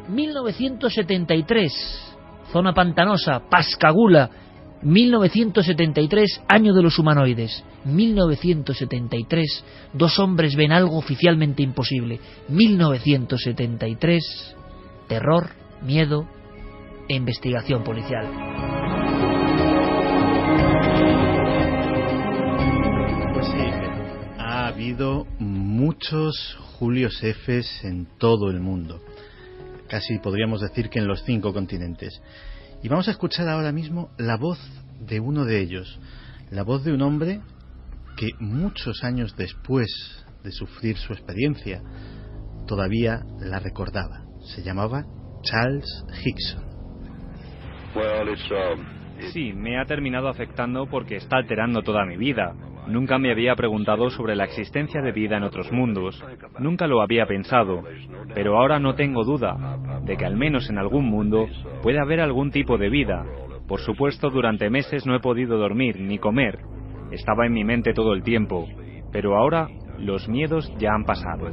1973, zona pantanosa, Pascagoula. 1973, año de los humanoides. 1973, dos hombres ven algo oficialmente imposible. 1973, terror, miedo e investigación policial. Pues sí, ha habido muchos Julios Fs en todo el mundo. Casi podríamos decir que en los 5 continentes. Y vamos a escuchar ahora mismo la voz de uno de ellos, la voz de un hombre que muchos años después de sufrir su experiencia todavía la recordaba. Se llamaba Charles Hickson. Sí, me ha terminado afectando porque está alterando toda mi vida. Nunca me había preguntado sobre la existencia de vida en otros mundos. Nunca lo había pensado. Pero ahora no tengo duda de que al menos en algún mundo puede haber algún tipo de vida. Por supuesto, durante meses no he podido dormir ni comer. Estaba en mi mente todo el tiempo. Pero ahora los miedos ya han pasado.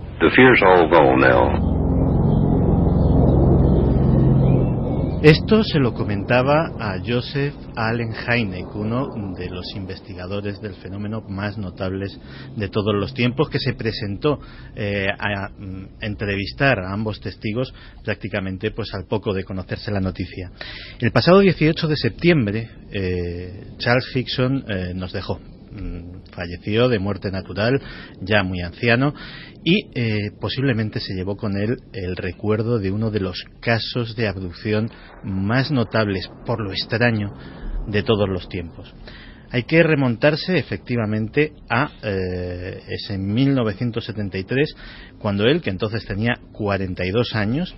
Esto se lo comentaba a Joseph Allen Hynek, uno de los investigadores del fenómeno más notables de todos los tiempos, que se presentó a entrevistar a ambos testigos prácticamente pues al poco de conocerse la noticia. El pasado 18 de septiembre Charles Hickson nos dejó. Falleció de muerte natural, ya muy anciano, y posiblemente se llevó con él el recuerdo de uno de los casos de abducción más notables, por lo extraño, de todos los tiempos. Hay que remontarse efectivamente a ese 1973, cuando él, que entonces tenía 42 años,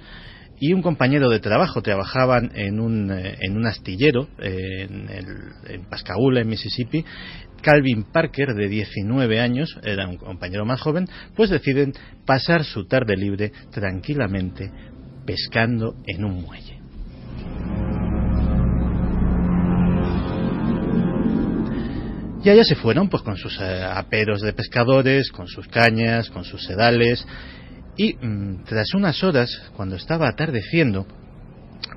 y un compañero de trabajo trabajaban en un astillero en Pascagoula, en Mississippi. Calvin Parker, de 19 años, era un compañero más joven, pues deciden pasar su tarde libre tranquilamente pescando en un muelle. Y allá se fueron pues con sus aperos de pescadores, con sus cañas, con sus sedales. Y tras unas horas, cuando estaba atardeciendo,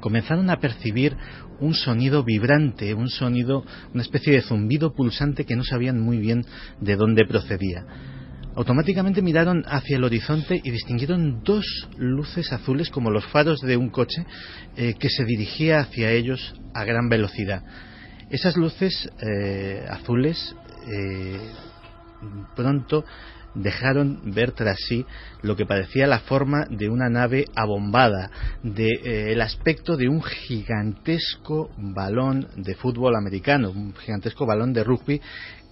comenzaron a percibir un sonido vibrante, un sonido, una especie de zumbido pulsante que no sabían muy bien de dónde procedía. Automáticamente miraron hacia el horizonte y distinguieron dos luces azules como los faros de un coche que se dirigía hacia ellos a gran velocidad. Esas luces azules pronto dejaron ver tras sí lo que parecía la forma de una nave abombada, el aspecto de un gigantesco balón de fútbol americano, un gigantesco balón de rugby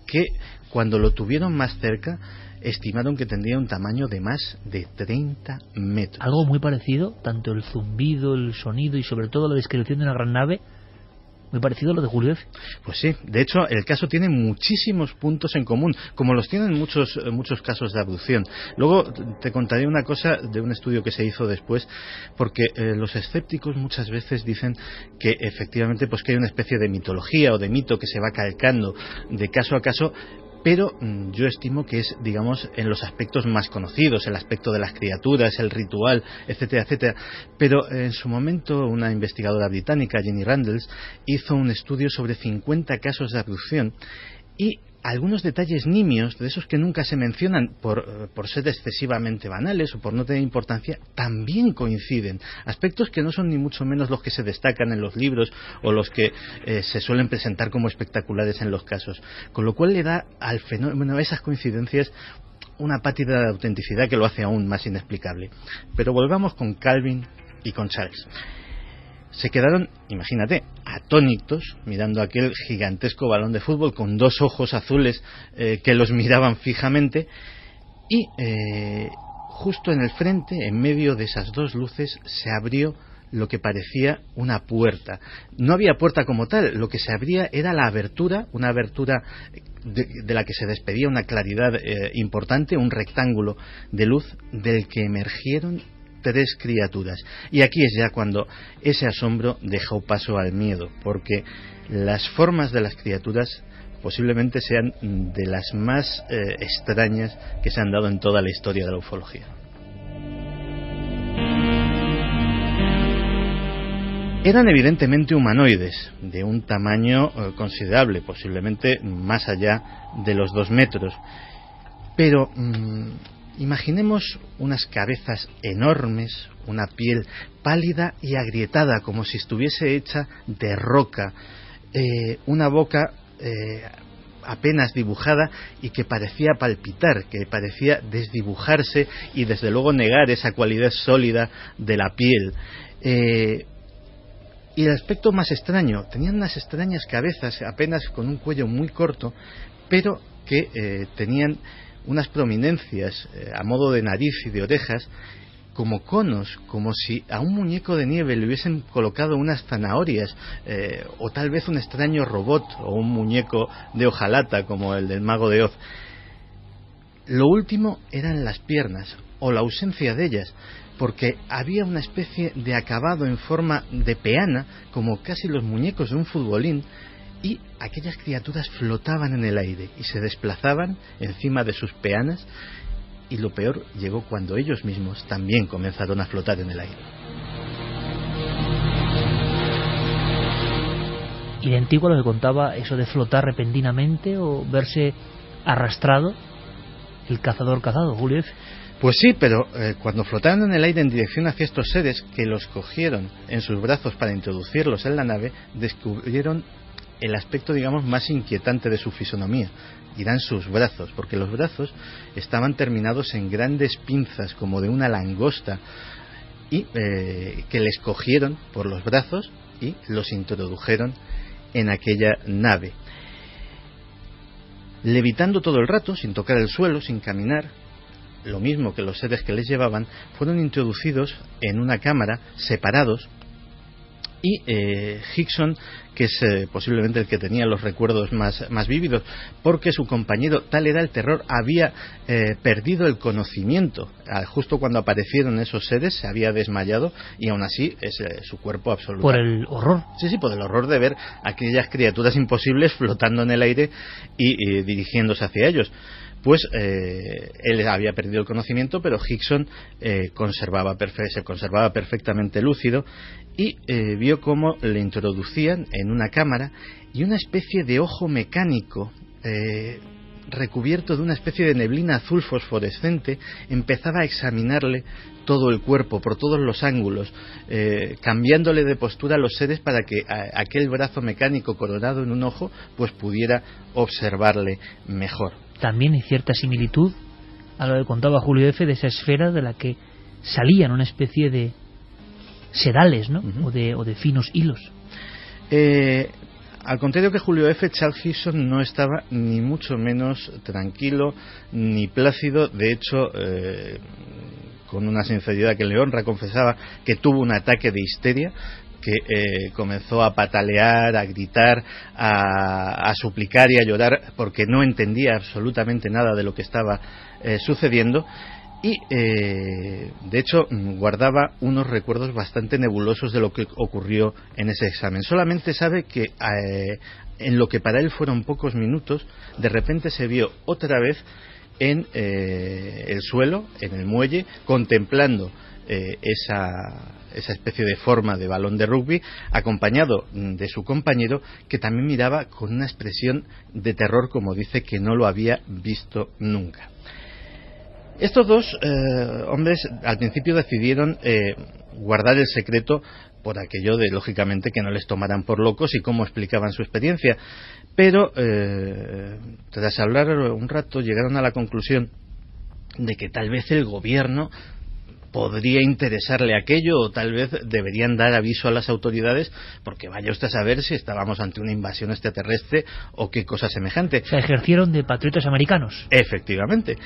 que cuando lo tuvieron más cerca estimaron que tendría un tamaño de más de 30 metros. Algo muy parecido, tanto el zumbido, el sonido y sobre todo la descripción de una gran nave, muy parecido a lo de Julio F. Pues sí, de hecho el caso tiene muchísimos puntos en común, como los tienen muchos casos de abducción. Luego te contaré una cosa de un estudio que se hizo después, porque los escépticos muchas veces dicen que efectivamente pues que hay una especie de mitología o de mito que se va calcando de caso a caso, pero yo estimo que es, digamos, en los aspectos más conocidos, el aspecto de las criaturas, el ritual, etcétera, etcétera. Pero en su momento una investigadora británica, Jenny Randles, hizo un estudio sobre 50 casos de abducción y algunos detalles nimios, de esos que nunca se mencionan por ser excesivamente banales o por no tener importancia, también coinciden. Aspectos que no son ni mucho menos los que se destacan en los libros o los que se suelen presentar como espectaculares en los casos. Con lo cual le da al fenómeno, a esas coincidencias, una pátida de autenticidad que lo hace aún más inexplicable. Pero volvamos con Calvin y con Charles. Se quedaron, imagínate, atónitos mirando aquel gigantesco balón de fútbol con dos ojos azules que los miraban fijamente y justo en el frente, en medio de esas dos luces, se abrió lo que parecía una puerta. No había puerta como tal, lo que se abría era la abertura, una abertura de la que se despedía una claridad importante, un rectángulo de luz del que emergieron tres criaturas. Y aquí es ya cuando ese asombro dejó paso al miedo, porque las formas de las criaturas posiblemente sean de las más extrañas que se han dado en toda la historia de la ufología. Eran evidentemente humanoides, de un tamaño considerable, posiblemente más allá de los 2 metros. Pero imaginemos unas cabezas enormes, una piel pálida y agrietada, como si estuviese hecha de roca, una boca apenas dibujada y que parecía palpitar, que parecía desdibujarse y desde luego negar esa cualidad sólida de la piel. Y el aspecto más extraño, tenían unas extrañas cabezas, apenas con un cuello muy corto, pero que tenían unas prominencias a modo de nariz y de orejas, como conos, como si a un muñeco de nieve le hubiesen colocado unas zanahorias, o tal vez un extraño robot o un muñeco de hojalata como el del Mago de Oz. Lo último eran las piernas, o la ausencia de ellas, porque había una especie de acabado en forma de peana, como casi los muñecos de un futbolín, y aquellas criaturas flotaban en el aire y se desplazaban encima de sus peanas, y lo peor llegó cuando ellos mismos también comenzaron a flotar en el aire. Idéntico a lo que contaba, eso de flotar repentinamente o verse arrastrado, el cazador cazado, Julio F. Pues sí, pero cuando flotaron en el aire en dirección hacia estos seres, que los cogieron en sus brazos para introducirlos en la nave, descubrieron el aspecto, digamos, más inquietante de su fisonomía, y eran sus brazos, porque los brazos estaban terminados en grandes pinzas como de una langosta, y que les cogieron por los brazos y los introdujeron en aquella nave, levitando todo el rato, sin tocar el suelo, sin caminar. Lo mismo que los seres que les llevaban, fueron introducidos en una cámara, separados, y Hickson, que es posiblemente el que tenía los recuerdos más vívidos, porque su compañero, tal era el terror, había perdido el conocimiento. Justo cuando aparecieron esos seres se había desmayado, y aún así es su cuerpo absoluto. ¿Por el horror? Sí, por el horror de ver aquellas criaturas imposibles flotando en el aire y dirigiéndose hacia ellos. Pues él había perdido el conocimiento, pero Hickson se conservaba perfectamente lúcido, y vio cómo le introducían en una cámara, y una especie de ojo mecánico recubierto de una especie de neblina azul fosforescente empezaba a examinarle todo el cuerpo por todos los ángulos, cambiándole de postura a los seres para que aquel brazo mecánico coronado en un ojo pues pudiera observarle mejor. También hay cierta similitud a lo que contaba Julio F. de esa esfera de la que salían una especie de sedales, ¿no? O de finos hilos. Al contrario que Julio F., Charles Hickson no estaba ni mucho menos tranquilo ni plácido. De hecho, con una sinceridad que le honra, confesaba que tuvo un ataque de histeria, que comenzó a patalear, a gritar, a suplicar y a llorar porque no entendía absolutamente nada de lo que estaba sucediendo, y de hecho guardaba unos recuerdos bastante nebulosos de lo que ocurrió en ese examen. Solamente sabe que en lo que para él fueron pocos minutos, de repente se vio otra vez en el suelo, en el muelle, contemplando esa especie de forma de balón de rugby, acompañado de su compañero, que también miraba con una expresión de terror, como dice, que no lo había visto nunca. Estos dos hombres al principio decidieron guardar el secreto por aquello de, lógicamente, que no les tomaran por locos y cómo explicaban su experiencia, pero tras hablar un rato llegaron a la conclusión de que tal vez el gobierno podría interesarle aquello, o tal vez deberían dar aviso a las autoridades, porque vaya usted a saber si estábamos ante una invasión extraterrestre o qué cosa semejante. Se ejercieron de patriotas americanos. Efectivamente.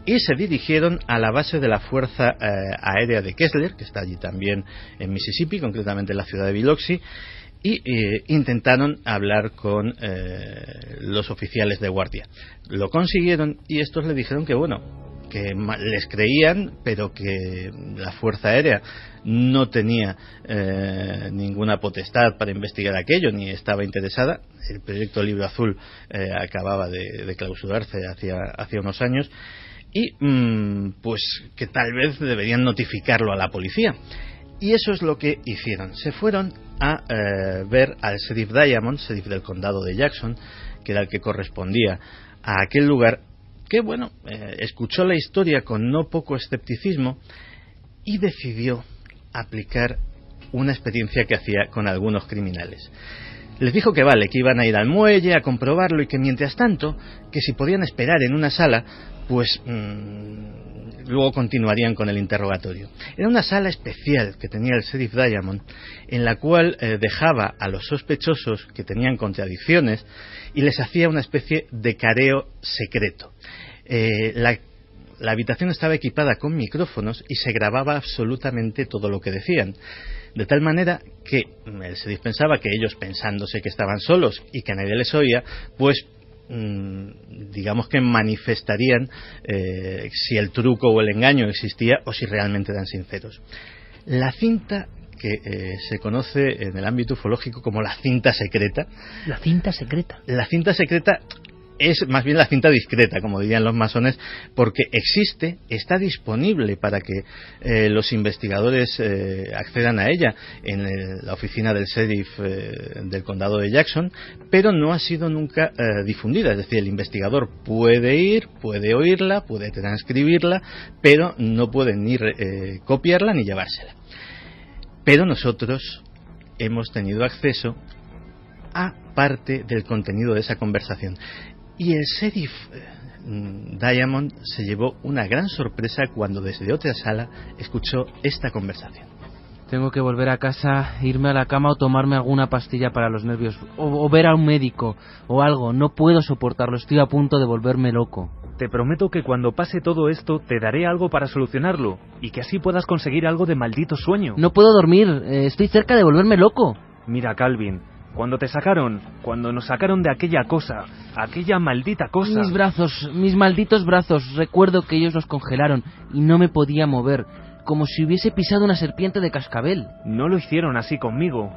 Y se dirigieron a la base de la Fuerza Aérea de Kessler, que está allí también en Mississippi, concretamente en la ciudad de Biloxi, y intentaron hablar con los oficiales de guardia. Lo consiguieron, y estos le dijeron que bueno, que les creían, pero que la Fuerza Aérea no tenía ninguna potestad para investigar aquello, ni estaba interesada. El proyecto Libro Azul acababa de clausurarse hacía unos años, y pues que tal vez deberían notificarlo a la policía. Y eso es lo que hicieron. Se fueron a ver al sheriff Diamond, sheriff del condado de Jackson, que era el que correspondía a aquel lugar, que bueno, escuchó la historia con no poco escepticismo y decidió aplicar una experiencia que hacía con algunos criminales. Les dijo que vale, que iban a ir al muelle a comprobarlo y que mientras tanto, que si podían esperar en una sala, pues luego continuarían con el interrogatorio. Era una sala especial que tenía el sheriff Diamond, en la cual dejaba a los sospechosos que tenían contradicciones y les hacía una especie de careo secreto. La habitación estaba equipada con micrófonos y se grababa absolutamente todo lo que decían. De tal manera que el sheriff pensaba que ellos, pensándose que estaban solos y que nadie les oía, pues digamos que manifestarían si el truco o el engaño existía o si realmente eran sinceros. La cinta que se conoce en el ámbito ufológico como la cinta secreta. La cinta secreta. La cinta secreta es más bien la cinta discreta, como dirían los masones, porque existe, está disponible para que los investigadores accedan a ella en la oficina del sheriff del condado de Jackson, pero no ha sido nunca difundida. Es decir, el investigador puede ir, puede oírla, puede transcribirla, pero no puede ni copiarla ni llevársela. Pero nosotros hemos tenido acceso a parte del contenido de esa conversación. Y el sheriff Diamond se llevó una gran sorpresa cuando desde otra sala escuchó esta conversación. Tengo que volver a casa, irme a la cama o tomarme alguna pastilla para los nervios. O ver a un médico o algo. No puedo soportarlo, estoy a punto de volverme loco. Te prometo que cuando pase todo esto te daré algo para solucionarlo y que así puedas conseguir algo de maldito sueño. No puedo dormir, estoy cerca de volverme loco. Mira, Calvin, cuando nos sacaron de aquella cosa, aquella maldita cosa... Mis brazos, mis malditos brazos, recuerdo que ellos los congelaron y no me podía mover, como si hubiese pisado una serpiente de cascabel. No lo hicieron así conmigo.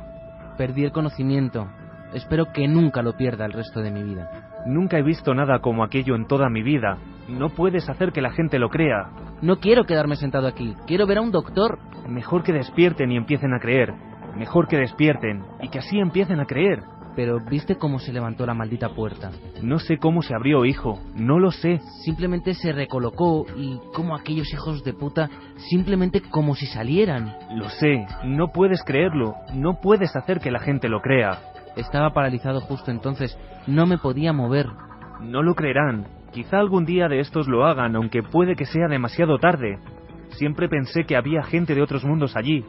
Perdí el conocimiento. Espero que nunca lo pierda el resto de mi vida. Nunca he visto nada como aquello en toda mi vida. No puedes hacer que la gente lo crea. No quiero quedarme sentado aquí, quiero ver a un doctor. Mejor que despierten y empiecen a creer. Mejor que despierten y que así empiecen a creer. Pero ¿viste cómo se levantó la maldita puerta? No sé cómo se abrió, hijo. No lo sé. Simplemente se recolocó y como aquellos hijos de puta, simplemente como si salieran. Lo sé. No puedes creerlo. No puedes hacer que la gente lo crea. Estaba paralizado justo entonces. No me podía mover. No lo creerán. Quizá algún día de estos lo hagan, aunque puede que sea demasiado tarde. Siempre pensé que había gente de otros mundos allí,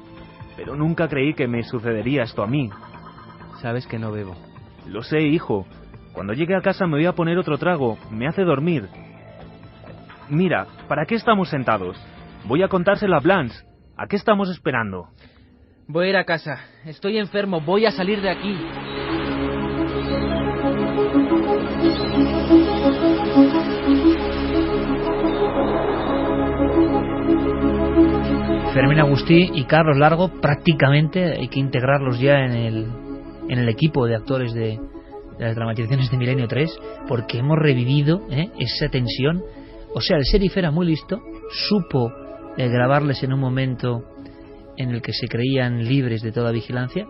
pero nunca creí que me sucedería esto a mí. Sabes que no bebo. Lo sé, hijo. Cuando llegue a casa me voy a poner otro trago. Me hace dormir. Mira, ¿para qué estamos sentados? Voy a contárselo a Blanche. ¿A qué estamos esperando? Voy a ir a casa. Estoy enfermo. Voy a salir de aquí. Fermín Agustí y Carlos Largo prácticamente hay que integrarlos ya en el equipo de actores de las dramatizaciones de Milenio 3, porque hemos revivido esa tensión. O sea, el sheriff era muy listo, supo grabarles en un momento en el que se creían libres de toda vigilancia,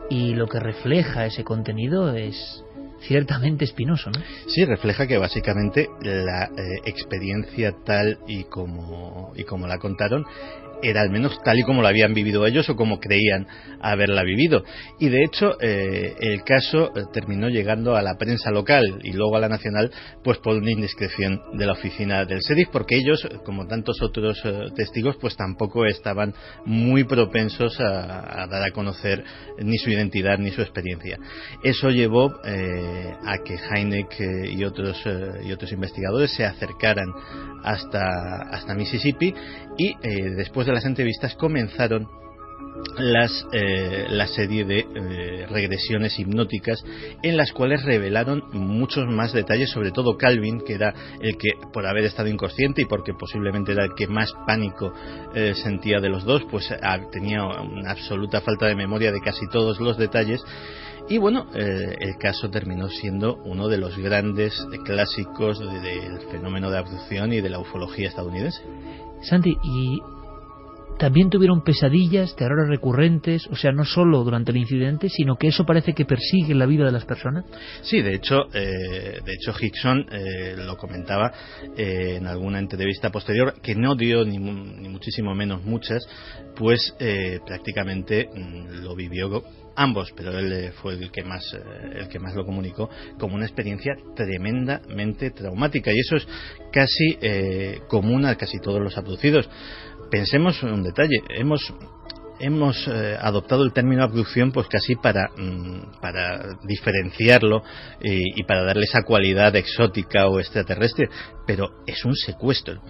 y lo que refleja ese contenido es ciertamente espinoso, ¿no? Sí, refleja que básicamente la experiencia tal y como la contaron era al menos tal y como la habían vivido ellos o como creían haberla vivido. Y de hecho el caso terminó llegando a la prensa local y luego a la nacional, pues por una indiscreción de la oficina del sheriff, porque ellos, como tantos otros testigos, pues tampoco estaban muy propensos a dar a conocer ni su identidad ni su experiencia. Eso llevó a que Hynek y otros investigadores se acercaran hasta Mississippi, y después de las entrevistas comenzaron la serie de regresiones hipnóticas en las cuales revelaron muchos más detalles, sobre todo Calvin, que era el que, por haber estado inconsciente y porque posiblemente era el que más pánico sentía de los dos, pues tenía una absoluta falta de memoria de casi todos los detalles. Y bueno, el caso terminó siendo uno de los grandes clásicos del fenómeno de abducción y de la ufología estadounidense. Santi, y también tuvieron pesadillas, terrores recurrentes, o sea, no solo durante el incidente, sino que eso parece que persigue la vida de las personas. Sí, de hecho Hickson lo comentaba en alguna entrevista posterior, que no dio ni muchísimo menos muchas, pues prácticamente lo vivió ambos, pero él fue el que más lo comunicó como una experiencia tremendamente traumática, y eso es casi común a casi todos los abducidos. Pensemos en un detalle, hemos adoptado el término abducción pues casi para diferenciarlo y para darle esa cualidad exótica o extraterrestre, pero es un secuestro,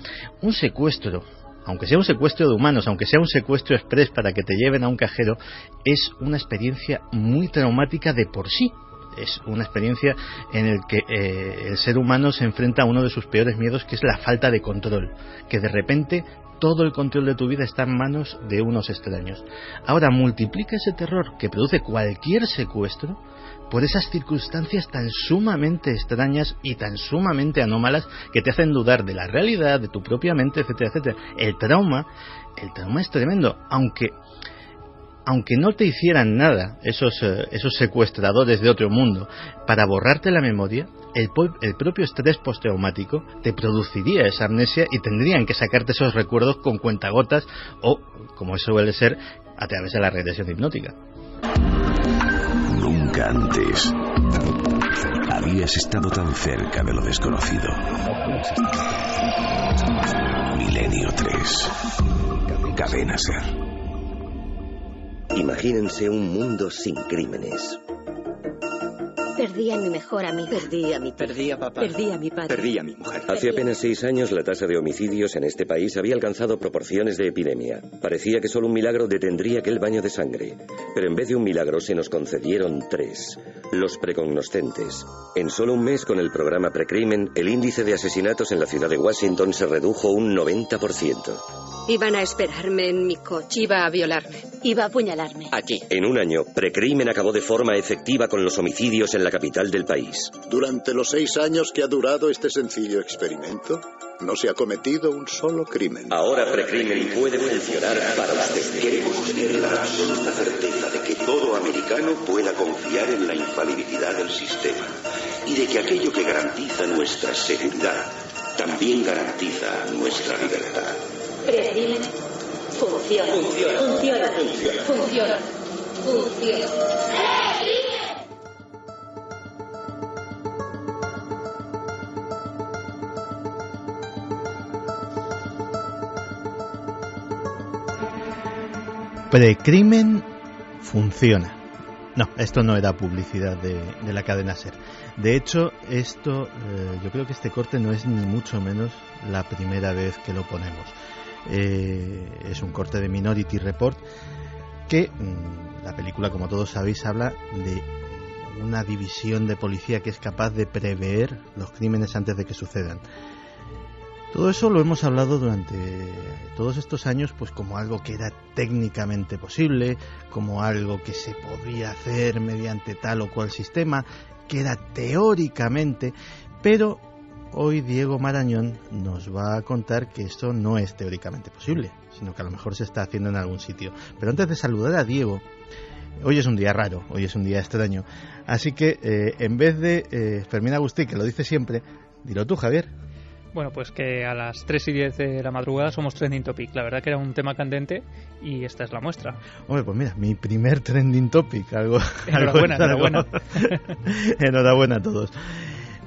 aunque sea un secuestro de humanos, aunque sea un secuestro express para que te lleven a un cajero, es una experiencia muy traumática de por sí. Es una experiencia en la que el ser humano se enfrenta a uno de sus peores miedos, que es la falta de control, que de repente todo el control de tu vida está en manos de unos extraños. Ahora multiplica ese terror que produce cualquier secuestro por esas circunstancias tan sumamente extrañas y tan sumamente anómalas que te hacen dudar de la realidad, de tu propia mente, etcétera, etcétera. El trauma es tremendo, aunque no te hicieran nada esos secuestradores de otro mundo para borrarte la memoria, el propio estrés postraumático te produciría esa amnesia y tendrían que sacarte esos recuerdos con cuentagotas o, como suele ser, a través de la regresión hipnótica. Nunca antes habías estado tan cerca de lo desconocido. Milenio 3. Cadena SER. Imagínense un mundo sin crímenes. Perdí a mi mejor amigo. Perdí a mi tío. Perdí a papá. Perdí a mi padre. Perdí a mi mujer. Hace apenas 6 años la tasa de homicidios en este país había alcanzado proporciones de epidemia. Parecía que solo un milagro detendría aquel baño de sangre. Pero en vez de un milagro se nos concedieron 3. Los precognoscentes. En solo un mes con el programa Precrimen, el índice de asesinatos en la ciudad de Washington se redujo un 90%. Iban a esperarme en mi coche. Iba a violarme. Iba a apuñalarme. Aquí. En un año, Precrimen acabó de forma efectiva con los homicidios en la capital del país. Durante los 6 años que ha durado este sencillo experimento, no se ha cometido un solo crimen. Ahora Precrimen puede funcionar para usted. Queremos tener la absoluta certeza de que todo americano pueda confiar en la infalibilidad del sistema y de que aquello que garantiza nuestra seguridad también garantiza nuestra libertad. Precrimen funciona. Funciona. Precrimen funciona. No, esto no era publicidad de la cadena SER. De hecho, yo creo que este corte no es ni mucho menos la primera vez que lo ponemos. Es un corte de Minority Report que la película, como todos sabéis, habla de una división de policía que es capaz de prever los crímenes antes de que sucedan. Todo eso lo hemos hablado durante todos estos años pues como algo que era técnicamente posible, como algo que se podía hacer mediante tal o cual sistema, que era teóricamente, pero hoy Diego Marañón nos va a contar que esto no es teóricamente posible, sino que a lo mejor se está haciendo en algún sitio. Pero antes de saludar a Diego, hoy es un día raro, hoy es un día extraño, así que en vez de Fermín Agustí, que lo dice siempre, dilo tú, Javier. Bueno, pues que a las 3:10 de la madrugada somos Trending Topic. La verdad que era un tema candente y esta es la muestra. Hombre, pues mira, mi primer Trending Topic. Enhorabuena. Enhorabuena a todos.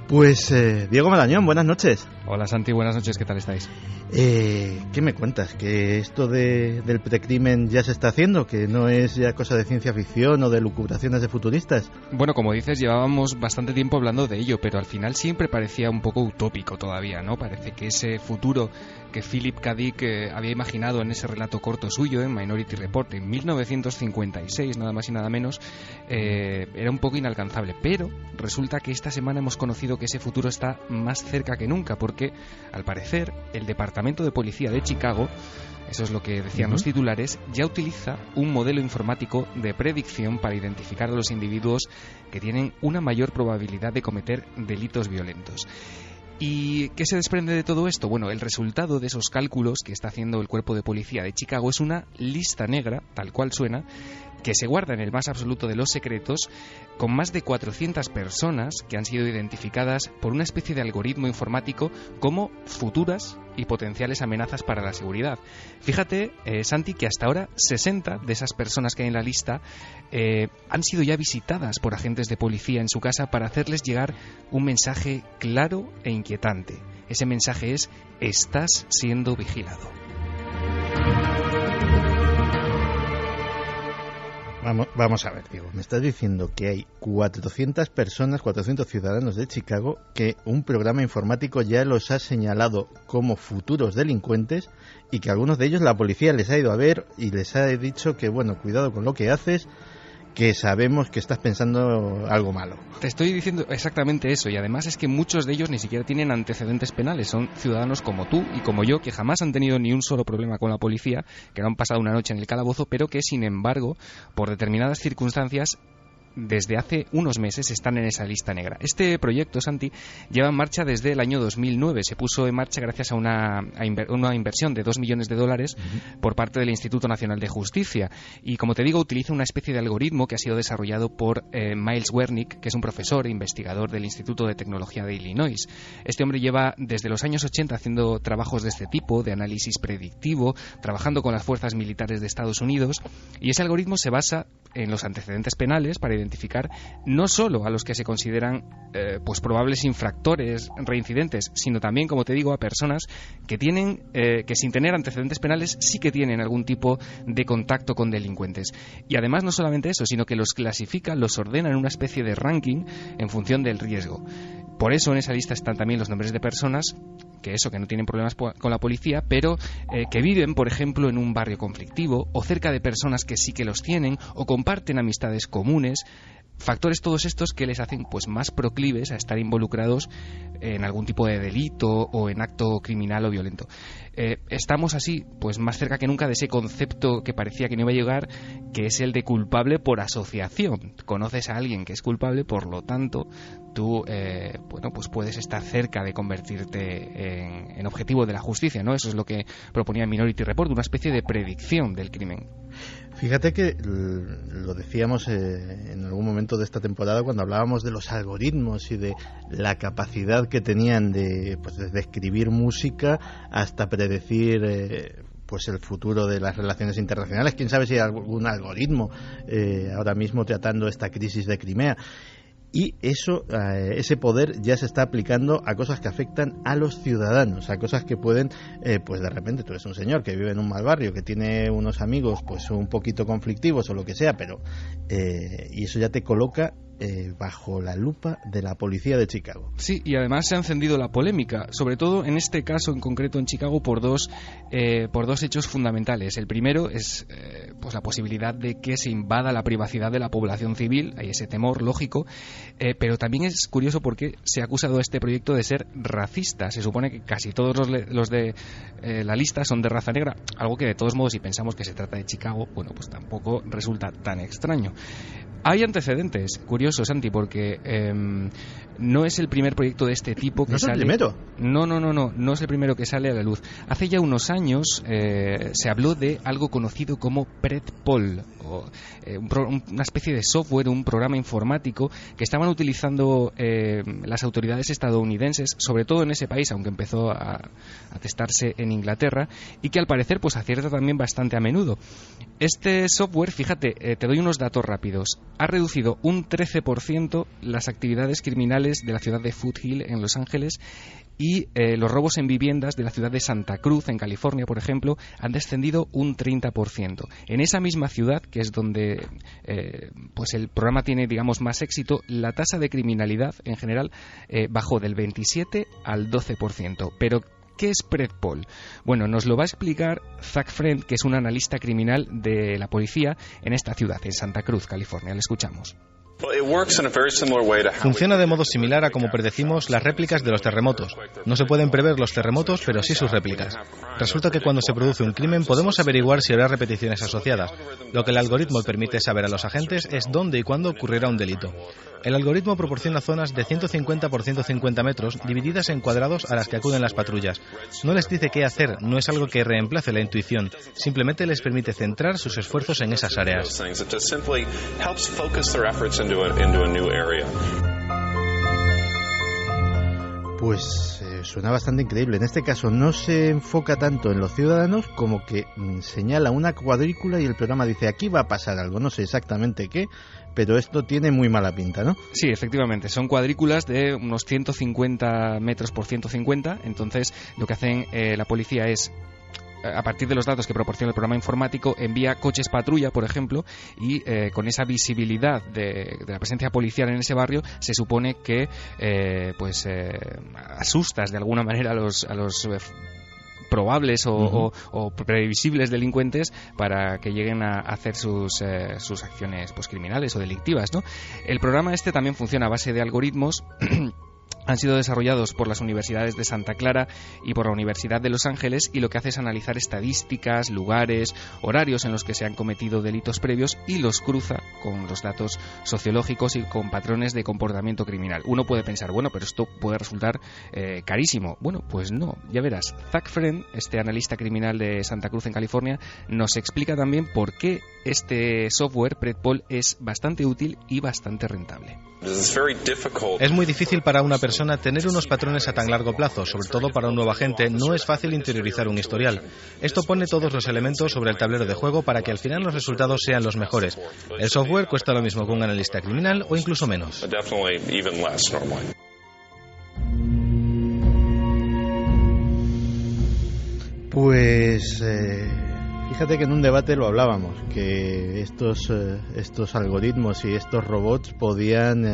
Pues Diego Marañón, buenas noches. Hola Santi, buenas noches, ¿qué tal estáis? ¿Qué me cuentas? ¿Que esto del precrimen ya se está haciendo? ¿Que no es ya cosa de ciencia ficción o de lucubraciones de futuristas? Bueno, como dices, llevábamos bastante tiempo hablando de ello, pero al final siempre parecía un poco utópico todavía, ¿no? Parece que ese futuro que Philip K. Dick había imaginado en ese relato corto suyo, en Minority Report, en 1956, nada más y nada menos, era un poco inalcanzable. Pero resulta que esta semana hemos conocido que ese futuro está más cerca que nunca, porque al parecer el Departamento de Policía de Chicago, eso es lo que decían los titulares, ya utiliza un modelo informático de predicción para identificar a los individuos que tienen una mayor probabilidad de cometer delitos violentos. ¿Y qué se desprende de todo esto? Bueno, el resultado de esos cálculos que está haciendo el Cuerpo de Policía de Chicago es una lista negra, tal cual suena, que se guarda en el más absoluto de los secretos, con más de 400 personas que han sido identificadas por una especie de algoritmo informático como futuras y potenciales amenazas para la seguridad. Fíjate, Santi, que hasta ahora 60 de esas personas que hay en la lista han sido ya visitadas por agentes de policía en su casa para hacerles llegar un mensaje claro e inquietante. Ese mensaje es: estás siendo vigilado. Vamos a ver, Diego, me estás diciendo que hay 400 personas, 400 ciudadanos de Chicago, que un programa informático ya los ha señalado como futuros delincuentes y que algunos de ellos la policía les ha ido a ver y les ha dicho que, bueno, cuidado con lo que haces, que sabemos que estás pensando algo malo. Te estoy diciendo exactamente eso, y además es que muchos de ellos ni siquiera tienen antecedentes penales, son ciudadanos como tú y como yo, que jamás han tenido ni un solo problema con la policía, que no han pasado una noche en el calabozo, pero que sin embargo, por determinadas circunstancias, desde hace unos meses están en esa lista negra. Este proyecto, Santi, lleva en marcha desde el año 2009. Se puso en marcha gracias a una inversión de $2 millones por parte del Instituto Nacional de Justicia. Y, como te digo, utiliza una especie de algoritmo que ha sido desarrollado por Miles Wernick, que es un profesor e investigador del Instituto de Tecnología de Illinois. Este hombre lleva desde los años 80 haciendo trabajos de este tipo, de análisis predictivo, trabajando con las fuerzas militares de Estados Unidos, y ese algoritmo se basa en los antecedentes penales para identificar no solo a los que se consideran pues probables infractores reincidentes, sino también, como te digo, a personas que tienen que sin tener antecedentes penales sí que tienen algún tipo de contacto con delincuentes. Y además no solamente eso, sino que los clasifica, los ordena en una especie de ranking en función del riesgo. Por eso en esa lista están también los nombres de personas que no tienen problemas con la policía, pero que viven, por ejemplo, en un barrio conflictivo, o cerca de personas que sí que los tienen, o comparten amistades comunes. Factores todos estos que les hacen pues más proclives a estar involucrados en algún tipo de delito o en acto criminal o violento. Estamos así pues más cerca que nunca de ese concepto que parecía que no iba a llegar, que es el de culpable por asociación. Conoces a alguien que es culpable, por lo tanto tú pues puedes estar cerca de convertirte en objetivo de la justicia, ¿no? Eso es lo que proponía Minority Report, una especie de predicción del crimen. Fíjate que lo decíamos en algún momento de esta temporada cuando hablábamos de los algoritmos y de la capacidad que tenían de escribir música hasta predecir pues el futuro de las relaciones internacionales. Quién sabe si hay algún algoritmo ahora mismo tratando esta crisis de Crimea. Y ese poder ya se está aplicando a cosas que afectan a los ciudadanos, a cosas que pueden, pues de repente tú eres un señor que vive en un mal barrio, que tiene unos amigos pues un poquito conflictivos o lo que sea, pero y eso ya te coloca bajo la lupa de la policía de Chicago. Sí, y además se ha encendido la polémica, sobre todo en este caso en concreto en Chicago, por dos hechos fundamentales. El primero es pues la posibilidad de que se invada la privacidad de la población civil. Hay ese temor lógico, pero también es curioso porque se ha acusado a este proyecto de ser racista. Se supone que casi todos los de la lista son de raza negra, algo que de todos modos, si pensamos que se trata de Chicago, bueno, pues tampoco resulta tan extraño. Hay antecedentes curiosos, Santi, porque no es el primer proyecto de este tipo que ¿No es el primero? No es el primero que sale a la luz. Hace ya unos años se habló de algo conocido como PredPol, una especie de software, un programa informático que estaban utilizando las autoridades estadounidenses, sobre todo en ese país, aunque empezó a testarse en Inglaterra, y que al parecer pues acierta también bastante a menudo. Este software, fíjate, te doy unos datos rápidos. Ha reducido un 13% las actividades criminales de la ciudad de Foothill en Los Ángeles, y los robos en viviendas de la ciudad de Santa Cruz, en California, por ejemplo, han descendido un 30%. En esa misma ciudad, que es donde pues el programa tiene, digamos, más éxito, la tasa de criminalidad en general bajó del 27 al 12%. Pero ¿qué es PredPol? Bueno, nos lo va a explicar Zach Friend, que es un analista criminal de la policía en esta ciudad, en Santa Cruz, California. Le escuchamos. Funciona de modo similar a como predecimos las réplicas de los terremotos. No se pueden prever los terremotos, pero sí sus réplicas. Resulta que cuando se produce un crimen podemos averiguar si habrá repeticiones asociadas. Lo que el algoritmo permite saber a los agentes es dónde y cuándo ocurrirá un delito. El algoritmo proporciona zonas de 150 por 150 metros divididas en cuadrados a las que acuden las patrullas. No les dice qué hacer, no es algo que reemplace la intuición, simplemente les permite centrar sus esfuerzos en esas áreas. Pues suena bastante increíble. En este caso no se enfoca tanto en los ciudadanos como que señala una cuadrícula y el programa dice aquí va a pasar algo, no sé exactamente qué, pero esto tiene muy mala pinta, ¿no? Sí, efectivamente, son cuadrículas de unos 150 metros por 150, entonces lo que hacen la policía es, a partir de los datos que proporciona el programa informático, envía coches patrulla, por ejemplo, y con esa visibilidad de la presencia policial en ese barrio, se supone que asustas de alguna manera a los probables o previsibles delincuentes para que lleguen a hacer sus acciones criminales o delictivas, ¿no? El programa este también funciona a base de algoritmos han sido desarrollados por las universidades de Santa Clara y por la Universidad de Los Ángeles, y lo que hace es analizar estadísticas, lugares, horarios en los que se han cometido delitos previos y los cruza con los datos sociológicos y con patrones de comportamiento criminal. Uno puede pensar, bueno, pero esto puede resultar carísimo. Bueno, pues no, ya verás. Zach Friend, este analista criminal de Santa Cruz en California, nos explica también por qué este software Predpol es bastante útil y bastante rentable. Es muy difícil para una persona tener unos patrones a tan largo plazo, sobre todo para un nuevo agente. No es fácil interiorizar un historial. Esto pone todos los elementos sobre el tablero de juego para que al final los resultados sean los mejores. El software cuesta lo mismo que un analista criminal o incluso menos. Pues fíjate que en un debate lo hablábamos, que estos algoritmos y estos robots podían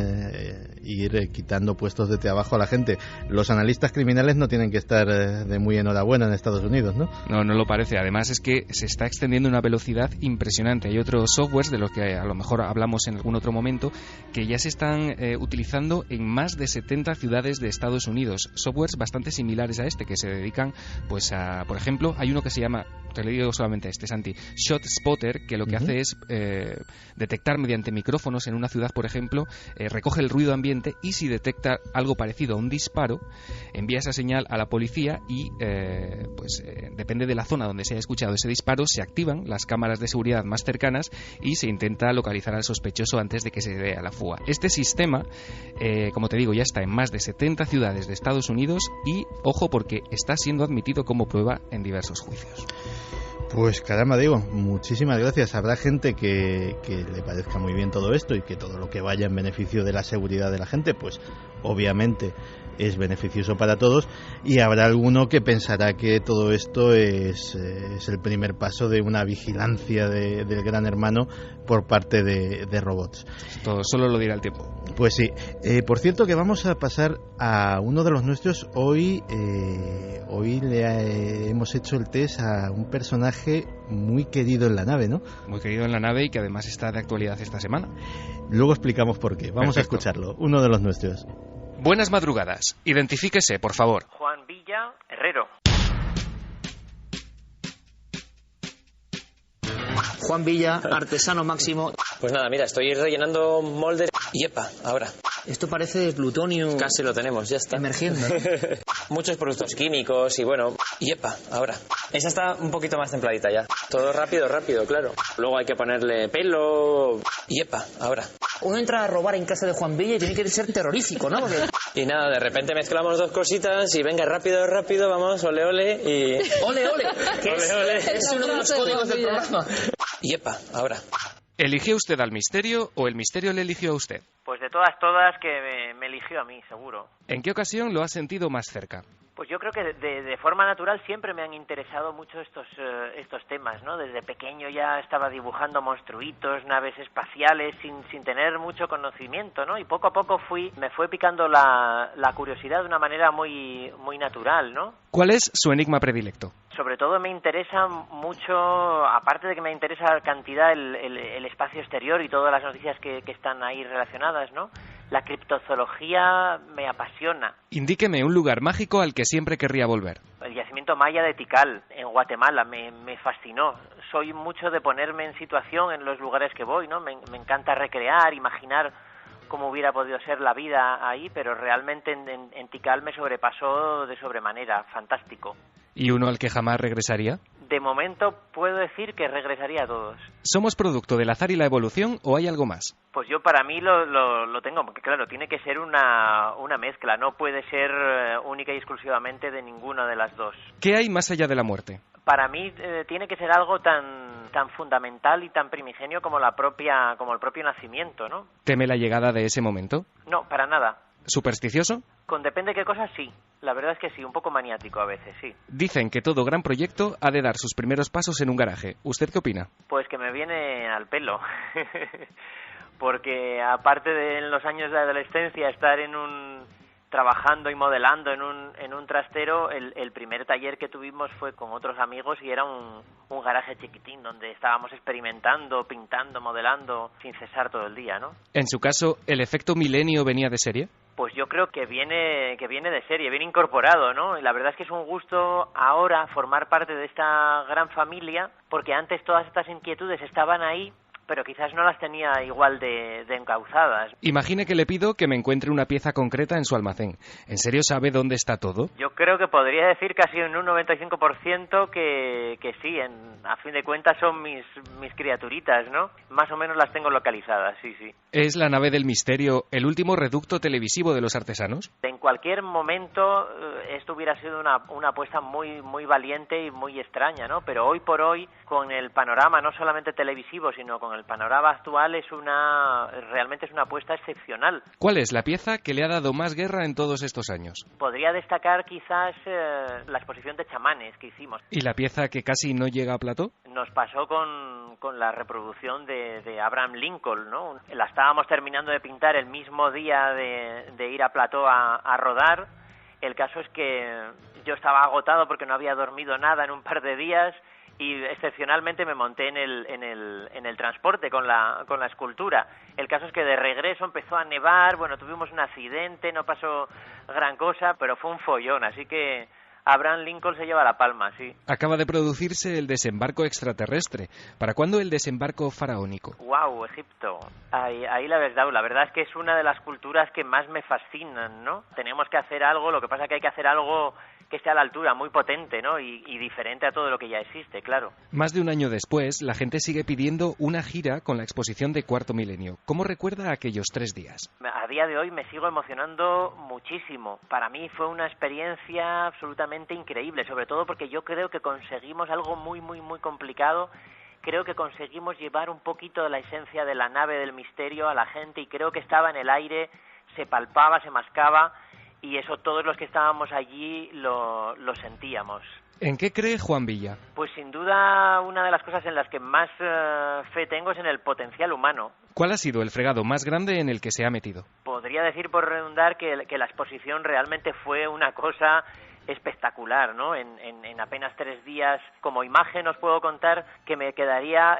ir quitando puestos de trabajo a la gente. Los analistas criminales no tienen que estar de muy enhorabuena en Estados Unidos, ¿no? No, no lo parece. Además es que se está extendiendo a una velocidad impresionante. Hay otros softwares, de los que a lo mejor hablamos en algún otro momento, que ya se están utilizando en más de 70 ciudades de Estados Unidos. Softwares bastante similares a este, que se dedican pues a, por ejemplo, hay uno que se llama, te lo digo solamente este, Santi, Shot Spotter, que lo que hace es detectar mediante micrófonos en una ciudad, por ejemplo, recoge el ruido ambiente y si detecta algo parecido a un disparo, envía esa señal a la policía y depende de la zona donde se haya escuchado ese disparo, se activan las cámaras de seguridad más cercanas y se intenta localizar al sospechoso antes de que se dé a la fuga. Este sistema, como te digo, ya está en más de 70 ciudades de Estados Unidos y, ojo, porque está siendo admitido como prueba en diversos juicios. Pues caramba, digo, muchísimas gracias. Habrá gente que le parezca muy bien todo esto y que todo lo que vaya en beneficio de la seguridad de la gente, pues obviamente es beneficioso para todos, y habrá alguno que pensará que todo esto es el primer paso de una vigilancia del gran hermano por parte de robots. Esto solo lo dirá el tiempo. Pues sí. Por cierto, que vamos a pasar a uno de los nuestros. Hoy hemos hecho el test a un personaje muy querido en la nave, ¿no? Muy querido en la nave y que además está de actualidad esta semana. Luego explicamos por qué. Vamos a escucharlo. Uno de los nuestros. Buenas madrugadas. Identifíquese, por favor. Juan Villa, herrero. Juan Villa, artesano máximo. Pues nada, mira, estoy rellenando moldes. Y epa, ahora. Esto parece plutonio. Casi lo tenemos, ya está. Emergiendo, ¿no? Muchos productos químicos y bueno. Y epa, ahora. Esa está un poquito más templadita ya. Todo rápido, claro. Luego hay que ponerle pelo. Y epa, ahora. Uno entra a robar en casa de Juan Villa y tiene que ser terrorífico, ¿no? Porque... Y nada, de repente mezclamos dos cositas y venga, rápido, vamos, ole, ole y... ¡Ole, ole! Que ole. Es uno de los códigos del programa. Y epa, ahora. ¿Eligió usted al misterio o el misterio le eligió a usted? Pues de todas que me eligió a mí, seguro. ¿En qué ocasión lo ha sentido más cerca? Pues yo creo que de forma natural siempre me han interesado mucho estos temas, ¿no? Desde pequeño ya estaba dibujando monstruitos, naves espaciales, sin tener mucho conocimiento, ¿no? Y poco a poco me fue picando la curiosidad de una manera muy, muy natural, ¿no? ¿Cuál es su enigma predilecto? Sobre todo me interesa mucho, aparte de que me interesa cantidad el espacio exterior y todas las noticias que están ahí relacionadas, ¿no? La criptozoología me apasiona. Indíqueme un lugar mágico al que siempre querría volver. El yacimiento maya de Tikal, en Guatemala, me fascinó. Soy mucho de ponerme en situación en los lugares que voy, ¿no? Me encanta recrear, imaginar cómo hubiera podido ser la vida ahí, pero realmente en Tikal me sobrepasó de sobremanera, fantástico. ¿Y uno al que jamás regresaría? De momento puedo decir que regresaría a todos. ¿Somos producto del azar y la evolución o hay algo más? Pues yo para mí lo tengo, porque claro, tiene que ser una mezcla, no puede ser única y exclusivamente de ninguna de las dos. ¿Qué hay más allá de la muerte? Para mí tiene que ser algo tan fundamental y tan primigenio como el propio nacimiento, ¿no? ¿Teme la llegada de ese momento? No, para nada. ¿Supersticioso? Con depende de qué cosas, sí. La verdad es que sí, un poco maniático a veces, sí. Dicen que todo gran proyecto ha de dar sus primeros pasos en un garaje. ¿Usted qué opina? Pues que me viene al pelo. Porque aparte de en los años de adolescencia estar trabajando y modelando en un trastero, el primer taller que tuvimos fue con otros amigos y era un garaje chiquitín donde estábamos experimentando, pintando, modelando sin cesar todo el día, ¿no? En su caso, ¿el efecto milenio venía de serie? Pues yo creo que viene de serie, viene incorporado, ¿no? Y la verdad es que es un gusto ahora formar parte de esta gran familia, porque antes todas estas inquietudes estaban ahí, pero quizás no las tenía igual de encauzadas. Imagine que le pido que me encuentre una pieza concreta en su almacén. ¿En serio sabe dónde está todo? Yo creo que podría decir casi en un 95% que sí, a fin de cuentas son mis criaturitas, ¿no? Más o menos las tengo localizadas, sí. ¿Es la nave del misterio el último reducto televisivo de los artesanos? En cualquier momento esto hubiera sido una apuesta muy, muy valiente y muy extraña, ¿no? Pero hoy por hoy, con el panorama no solamente televisivo, sino con el panorama actual, realmente es una apuesta excepcional. ¿Cuál es la pieza que le ha dado más guerra en todos estos años? Podría destacar quizás la exposición de chamanes que hicimos. ¿Y la pieza que casi no llega a plató? Nos pasó con la reproducción de Abraham Lincoln, ¿no? La estábamos terminando de pintar el mismo día de ir a plató a rodar. El caso es que yo estaba agotado porque no había dormido nada en un par de días y excepcionalmente me monté en el transporte con la escultura. El caso es que de regreso empezó a nevar, bueno, tuvimos un accidente, no pasó gran cosa, pero fue un follón, así que Abraham Lincoln se lleva la palma, sí. Acaba de producirse el desembarco extraterrestre. ¿Para cuándo el desembarco faraónico? ¡Wow! Egipto. Ahí la habéis dado. La verdad es que es una de las culturas que más me fascinan, ¿no? Tenemos que hacer algo, lo que pasa es que hay que hacer algo que esté a la altura, muy potente, ¿no? Y diferente a todo lo que ya existe, claro. Más de un año después, la gente sigue pidiendo una gira con la exposición de Cuarto Milenio. ¿Cómo recuerda aquellos 3 días? A día de hoy me sigo emocionando muchísimo. Para mí fue una experiencia absolutamente increíble, sobre todo porque yo creo que conseguimos algo muy, muy, muy complicado. Creo que conseguimos llevar un poquito de la esencia de la nave del misterio a la gente y creo que estaba en el aire, se palpaba, se mascaba. Y eso todos los que estábamos allí lo sentíamos. ¿En qué cree Juan Villa? Pues sin duda una de las cosas en las que más fe tengo es en el potencial humano. ¿Cuál ha sido el fregado más grande en el que se ha metido? Podría decir por redundar que la exposición realmente fue una cosa espectacular, ¿no? En apenas 3 días, como imagen os puedo contar que me quedaría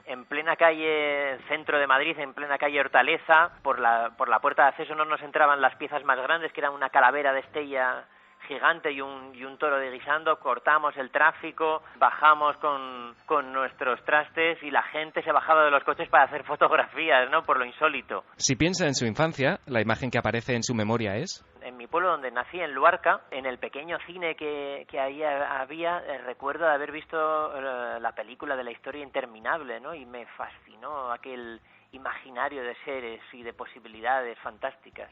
en plena calle centro de Madrid, en plena calle Hortaleza, por la puerta de acceso no nos entraban las piezas más grandes, que eran una calavera de Estella gigante y un toro de guisando. Cortamos el tráfico, bajamos con nuestros trastes y la gente se bajaba de los coches para hacer fotografías, ¿no? Por lo insólito. Si piensa en su infancia, la imagen que aparece en su memoria es... En mi pueblo donde nací, en Luarca, en el pequeño cine que ahí había, recuerdo de haber visto la película de la historia interminable, ¿no? Y me fascinó aquel imaginario de seres y de posibilidades fantásticas.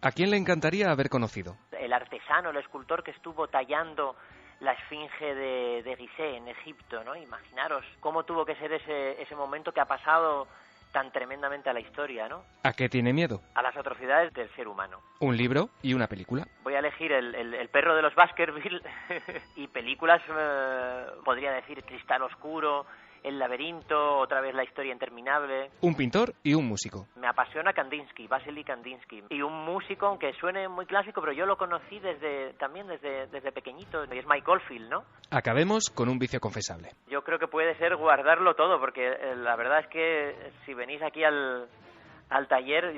¿A quién le encantaría haber conocido? El artesano, el escultor que estuvo tallando la esfinge de Gizeh en Egipto, ¿no? Imaginaros cómo tuvo que ser ese momento que ha pasado tan tremendamente a la historia, ¿no? ¿A qué tiene miedo? A las atrocidades del ser humano. ¿Un libro y una película? Voy a elegir el perro de los Baskerville y películas, podría decir Cristal Oscuro, El laberinto, otra vez La historia interminable. Un pintor y un músico. Me apasiona Kandinsky, Vasily Kandinsky. Y un músico, aunque suene muy clásico, pero yo lo conocí desde pequeñito, y es Mike Oldfield, ¿no? Acabemos con un vicio confesable. Yo creo que puede ser guardarlo todo, porque la verdad es que si venís aquí al taller,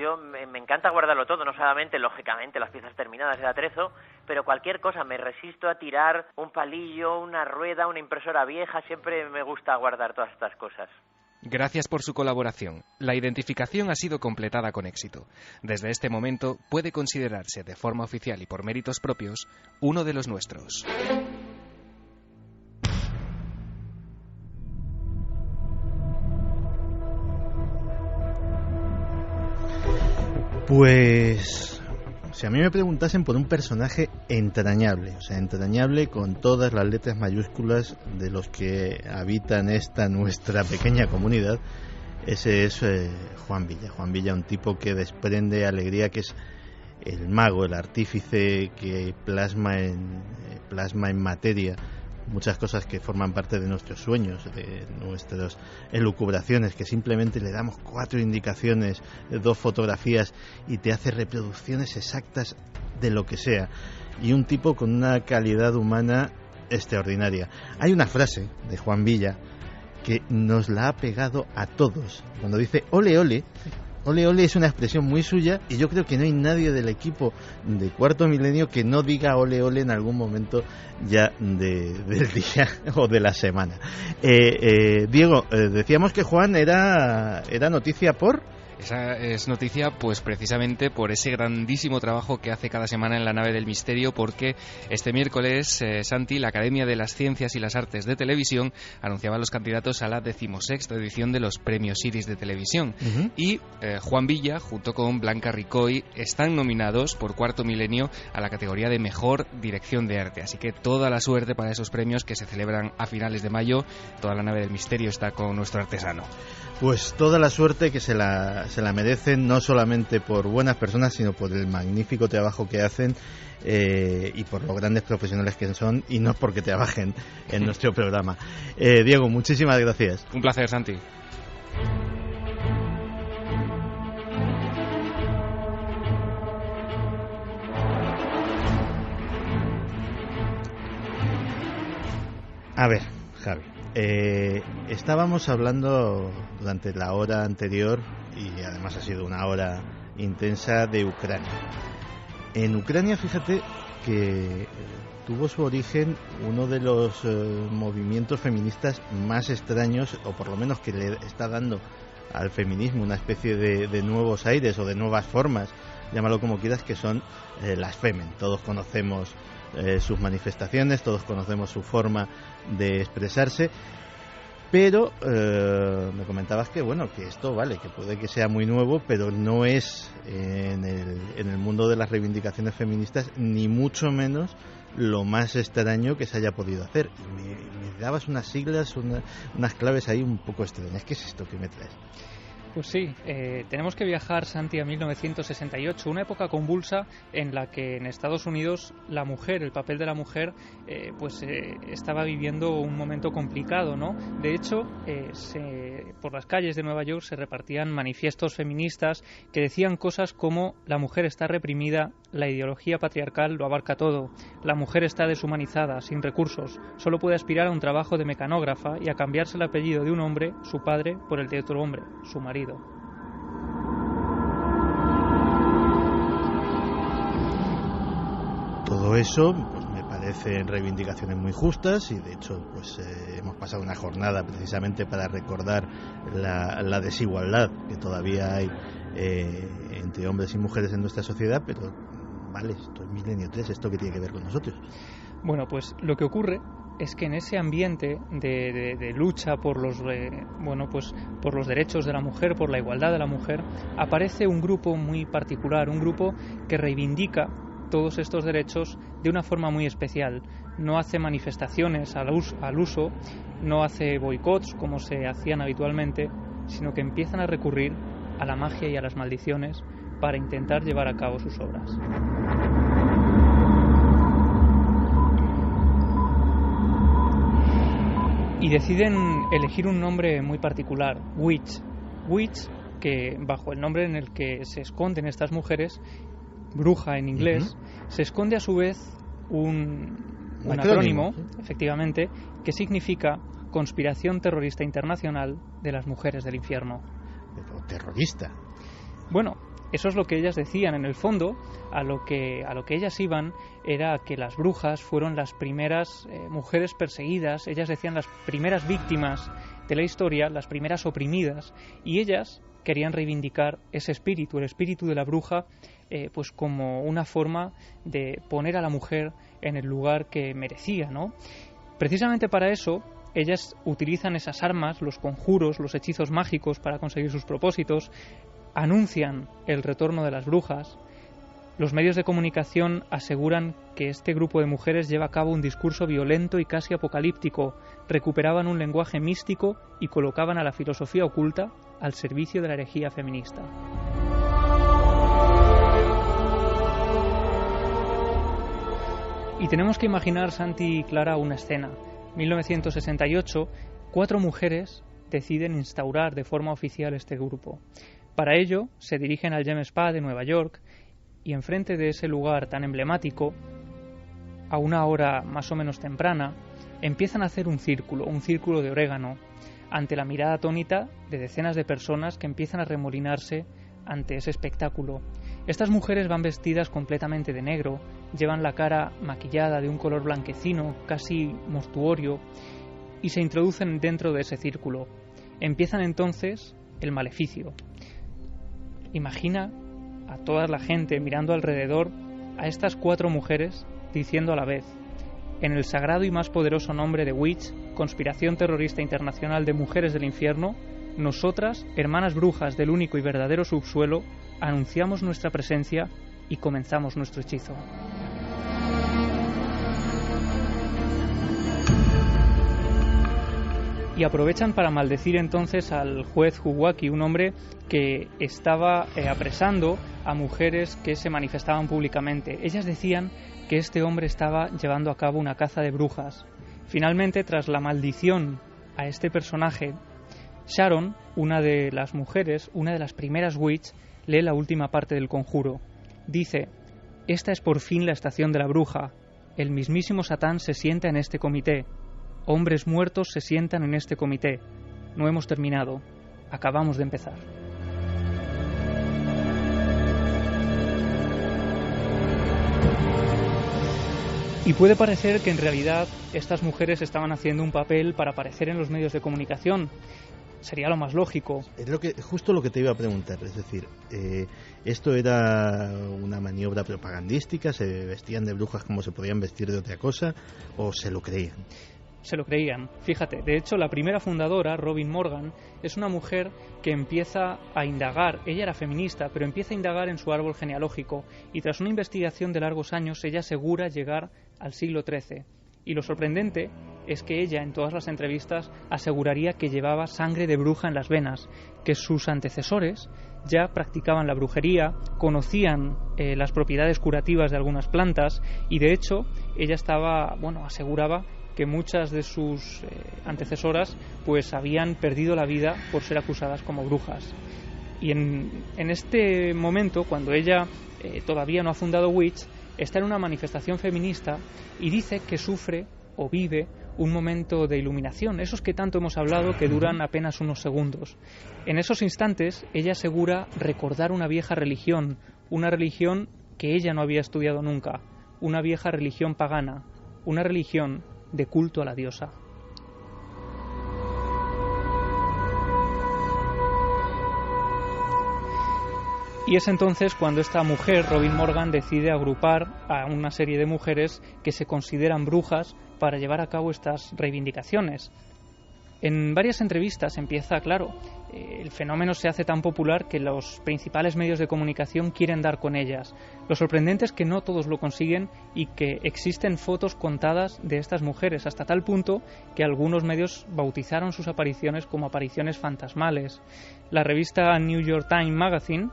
me encanta guardarlo todo, no solamente, lógicamente, las piezas terminadas de atrezo, pero cualquier cosa, me resisto a tirar un palillo, una rueda, una impresora vieja, siempre me gusta guardar todas estas cosas. Gracias por su colaboración. La identificación ha sido completada con éxito. Desde este momento puede considerarse de forma oficial y por méritos propios uno de los nuestros. Pues si a mí me preguntasen por un personaje entrañable, o sea, entrañable con todas las letras mayúsculas de los que habitan esta nuestra pequeña comunidad, ese es Juan Villa. Juan Villa, un tipo que desprende alegría, que es el mago, el artífice que plasma en materia muchas cosas que forman parte de nuestros sueños, de nuestras elucubraciones, que simplemente le damos 4 indicaciones, 2 fotografías y te hace reproducciones exactas de lo que sea. Y un tipo con una calidad humana extraordinaria. Hay una frase de Juan Villa que nos la ha pegado a todos. Cuando dice ole ole, ole ole es una expresión muy suya, y yo creo que no hay nadie del equipo de Cuarto Milenio que no diga ole ole en algún momento ya del día o de la semana. Diego, decíamos que Juan era noticia por... Esa es noticia pues precisamente por ese grandísimo trabajo que hace cada semana en la nave del misterio, porque este miércoles, Santi, la Academia de las Ciencias y las Artes de Televisión anunciaba a los candidatos a la 16ª edición de los Premios Iris de Televisión. Y Juan Villa, junto con Blanca Ricoy, están nominados por Cuarto Milenio a la categoría de Mejor Dirección de Arte. Así que toda la suerte para esos premios que se celebran a finales de mayo. Toda la nave del misterio está con nuestro artesano. Pues toda la suerte que se la merecen, no solamente por buenas personas, sino por el magnífico trabajo que hacen y por los grandes profesionales que son, y no porque trabajen en nuestro programa. Diego, muchísimas gracias. Un placer, Santi. A ver, Javi. Estábamos hablando durante la hora anterior, y además ha sido una hora intensa, de Ucrania. En Ucrania, fíjate que tuvo su origen uno de los movimientos feministas más extraños, o por lo menos que le está dando al feminismo una especie de nuevos aires o de nuevas formas, llámalo como quieras, que son las Femen. Todos conocemos sus manifestaciones, todos conocemos su forma de expresarse, pero me comentabas que bueno, que esto vale, que puede que sea muy nuevo, pero no es en el mundo de las reivindicaciones feministas ni mucho menos lo más extraño que se haya podido hacer. Y me dabas unas siglas, unas claves ahí un poco extrañas. ¿Qué es esto que me traes? Pues sí, tenemos que viajar, Santi, a 1968, una época convulsa en la que en Estados Unidos la mujer, el papel de la mujer, estaba viviendo un momento complicado, ¿no? De hecho, por las calles de Nueva York se repartían manifiestos feministas que decían cosas como: la mujer está reprimida, la ideología patriarcal lo abarca todo, la mujer está deshumanizada, sin recursos, solo puede aspirar a un trabajo de mecanógrafa y a cambiarse el apellido de un hombre, su padre, por el de otro hombre, su marido. Todo eso pues me parecen reivindicaciones muy justas, y de hecho pues hemos pasado una jornada precisamente para recordar la desigualdad que todavía hay entre hombres y mujeres en nuestra sociedad. Pero vale, esto es Milenio 3, ¿esto qué tiene que ver con nosotros? Bueno, pues lo que ocurre es que en ese ambiente de lucha por los derechos de la mujer, por la igualdad de la mujer, aparece un grupo muy particular, un grupo que reivindica todos estos derechos de una forma muy especial. No hace manifestaciones al uso, no hace boicots como se hacían habitualmente, sino que empiezan a recurrir a la magia y a las maldiciones para intentar llevar a cabo sus obras. y deciden elegir un nombre muy particular, Witch. Witch, que bajo el nombre en el que se esconden estas mujeres, bruja en inglés, se esconde a su vez un acrónimo, efectivamente, que significa Conspiración Terrorista Internacional de las Mujeres del Infierno. Pero terrorista. Bueno, eso es lo que ellas decían. En el fondo, a lo que ellas iban era que las brujas fueron las primeras mujeres perseguidas, ellas decían las primeras víctimas de la historia, las primeras oprimidas, y ellas querían reivindicar ese espíritu, el espíritu de la bruja, pues como una forma de poner a la mujer en el lugar que merecía, ¿no? Precisamente para eso, ellas utilizan esas armas, los conjuros, los hechizos mágicos para conseguir sus propósitos, anuncian el retorno de las brujas. Los medios de comunicación aseguran que este grupo de mujeres lleva a cabo un discurso violento y casi apocalíptico, recuperaban un lenguaje místico y colocaban a la filosofía oculta al servicio de la herejía feminista. Y tenemos que imaginar, Santi y Clara, una escena. 1968, 4 mujeres deciden instaurar de forma oficial este grupo. Para ello, se dirigen al Gem Spa de Nueva York y enfrente de ese lugar tan emblemático, a una hora más o menos temprana, empiezan a hacer un círculo de orégano, ante la mirada atónita de decenas de personas que empiezan a remolinarse ante ese espectáculo. Estas mujeres van vestidas completamente de negro, llevan la cara maquillada de un color blanquecino, casi mortuorio, y se introducen dentro de ese círculo. Empiezan entonces el maleficio. Imagina a toda la gente mirando alrededor a estas 4 mujeres diciendo a la vez: en el sagrado y más poderoso nombre de Witch, Conspiración Terrorista Internacional de Mujeres del Infierno, nosotras, hermanas brujas del único y verdadero subsuelo, anunciamos nuestra presencia y comenzamos nuestro hechizo. Y aprovechan para maldecir entonces al juez Huwaki, un hombre que estaba apresando a mujeres que se manifestaban públicamente. Ellas decían que este hombre estaba llevando a cabo una caza de brujas. Finalmente, tras la maldición a este personaje, Sharon, una de las mujeres, una de las primeras witch, lee la última parte del conjuro. Dice: esta es por fin la estación de la bruja. El mismísimo Satán se sienta en este comité. Hombres muertos se sientan en este comité. No hemos terminado. Acabamos de empezar. Y puede parecer que en realidad estas mujeres estaban haciendo un papel para aparecer en los medios de comunicación. Sería lo más lógico. Es justo lo que te iba a preguntar. Es decir, ¿esto era una maniobra propagandística? ¿Se vestían de brujas como se podían vestir de otra cosa? ¿O se lo creían? Se lo creían. Fíjate, de hecho, la primera fundadora, Robin Morgan, es una mujer que empieza a indagar. Ella era feminista, pero empieza a indagar en su árbol genealógico. Y tras una investigación de largos años, ella asegura llegar al siglo XIII. Y lo sorprendente es que ella, en todas las entrevistas, aseguraría que llevaba sangre de bruja en las venas, que sus antecesores ya practicaban la brujería, conocían las propiedades curativas de algunas plantas, y de hecho, ella aseguraba que muchas de sus antecesoras pues habían perdido la vida por ser acusadas como brujas. Y en este momento, cuando ella todavía no ha fundado Witch, está en una manifestación feminista y dice que sufre o vive un momento de iluminación, esos que tanto hemos hablado, que duran apenas unos segundos. En esos instantes ella asegura recordar una vieja religión, una religión que ella no había estudiado nunca, una vieja religión pagana, una religión de culto a la diosa. Y es entonces cuando esta mujer, Robin Morgan, decide agrupar a una serie de mujeres que se consideran brujas para llevar a cabo estas reivindicaciones. En varias entrevistas empieza, claro, el fenómeno se hace tan popular que los principales medios de comunicación quieren dar con ellas. Lo sorprendente es que no todos lo consiguen y que existen fotos contadas de estas mujeres, hasta tal punto que algunos medios bautizaron sus apariciones como apariciones fantasmales. La revista New York Times Magazine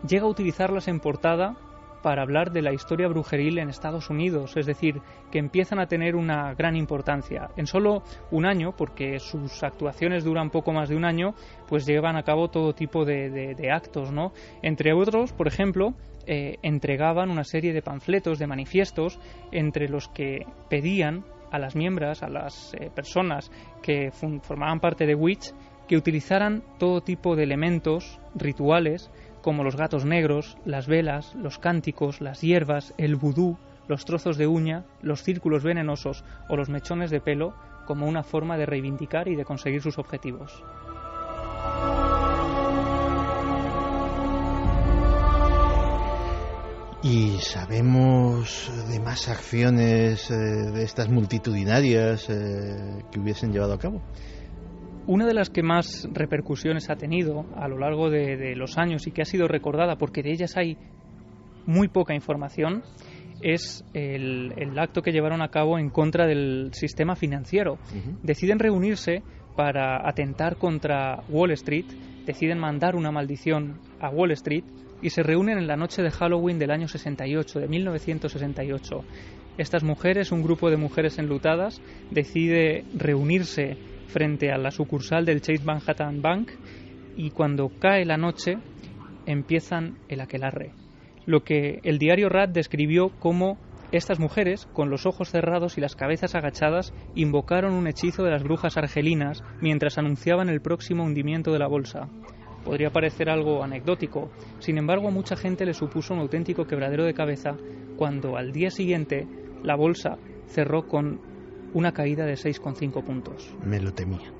llega a utilizarlas en portada para hablar de la historia brujeril en Estados Unidos, es decir, que empiezan a tener una gran importancia. En solo un año, porque sus actuaciones duran poco más de un año, pues llevan a cabo todo tipo de actos, ¿no? Entre otros, por ejemplo, entregaban una serie de panfletos, de manifiestos, entre los que pedían a las miembros, a las personas que formaban parte de Witch, que utilizaran todo tipo de elementos rituales, como los gatos negros, las velas, los cánticos, las hierbas, el vudú, los trozos de uña, los círculos venenosos o los mechones de pelo, como una forma de reivindicar y de conseguir sus objetivos. ¿Y sabemos de más acciones de estas multitudinarias que hubiesen llevado a cabo? Una de las que más repercusiones ha tenido a lo largo de los años y que ha sido recordada porque de ellas hay muy poca información es el acto que llevaron a cabo en contra del sistema financiero. Deciden reunirse para atentar contra Wall Street, deciden mandar una maldición a Wall Street y se reúnen en la noche de Halloween del año 68, de 1968. Estas mujeres, un grupo de mujeres enlutadas, decide reunirse frente a la sucursal del Chase Manhattan Bank y cuando cae la noche empiezan el aquelarre. Lo que el diario Rat describió como estas mujeres, con los ojos cerrados y las cabezas agachadas, invocaron un hechizo de las brujas argelinas mientras anunciaban el próximo hundimiento de la bolsa. Podría parecer algo anecdótico, sin embargo a mucha gente le supuso un auténtico quebradero de cabeza cuando al día siguiente la bolsa cerró con una caída de 6,5 puntos. Me lo temía.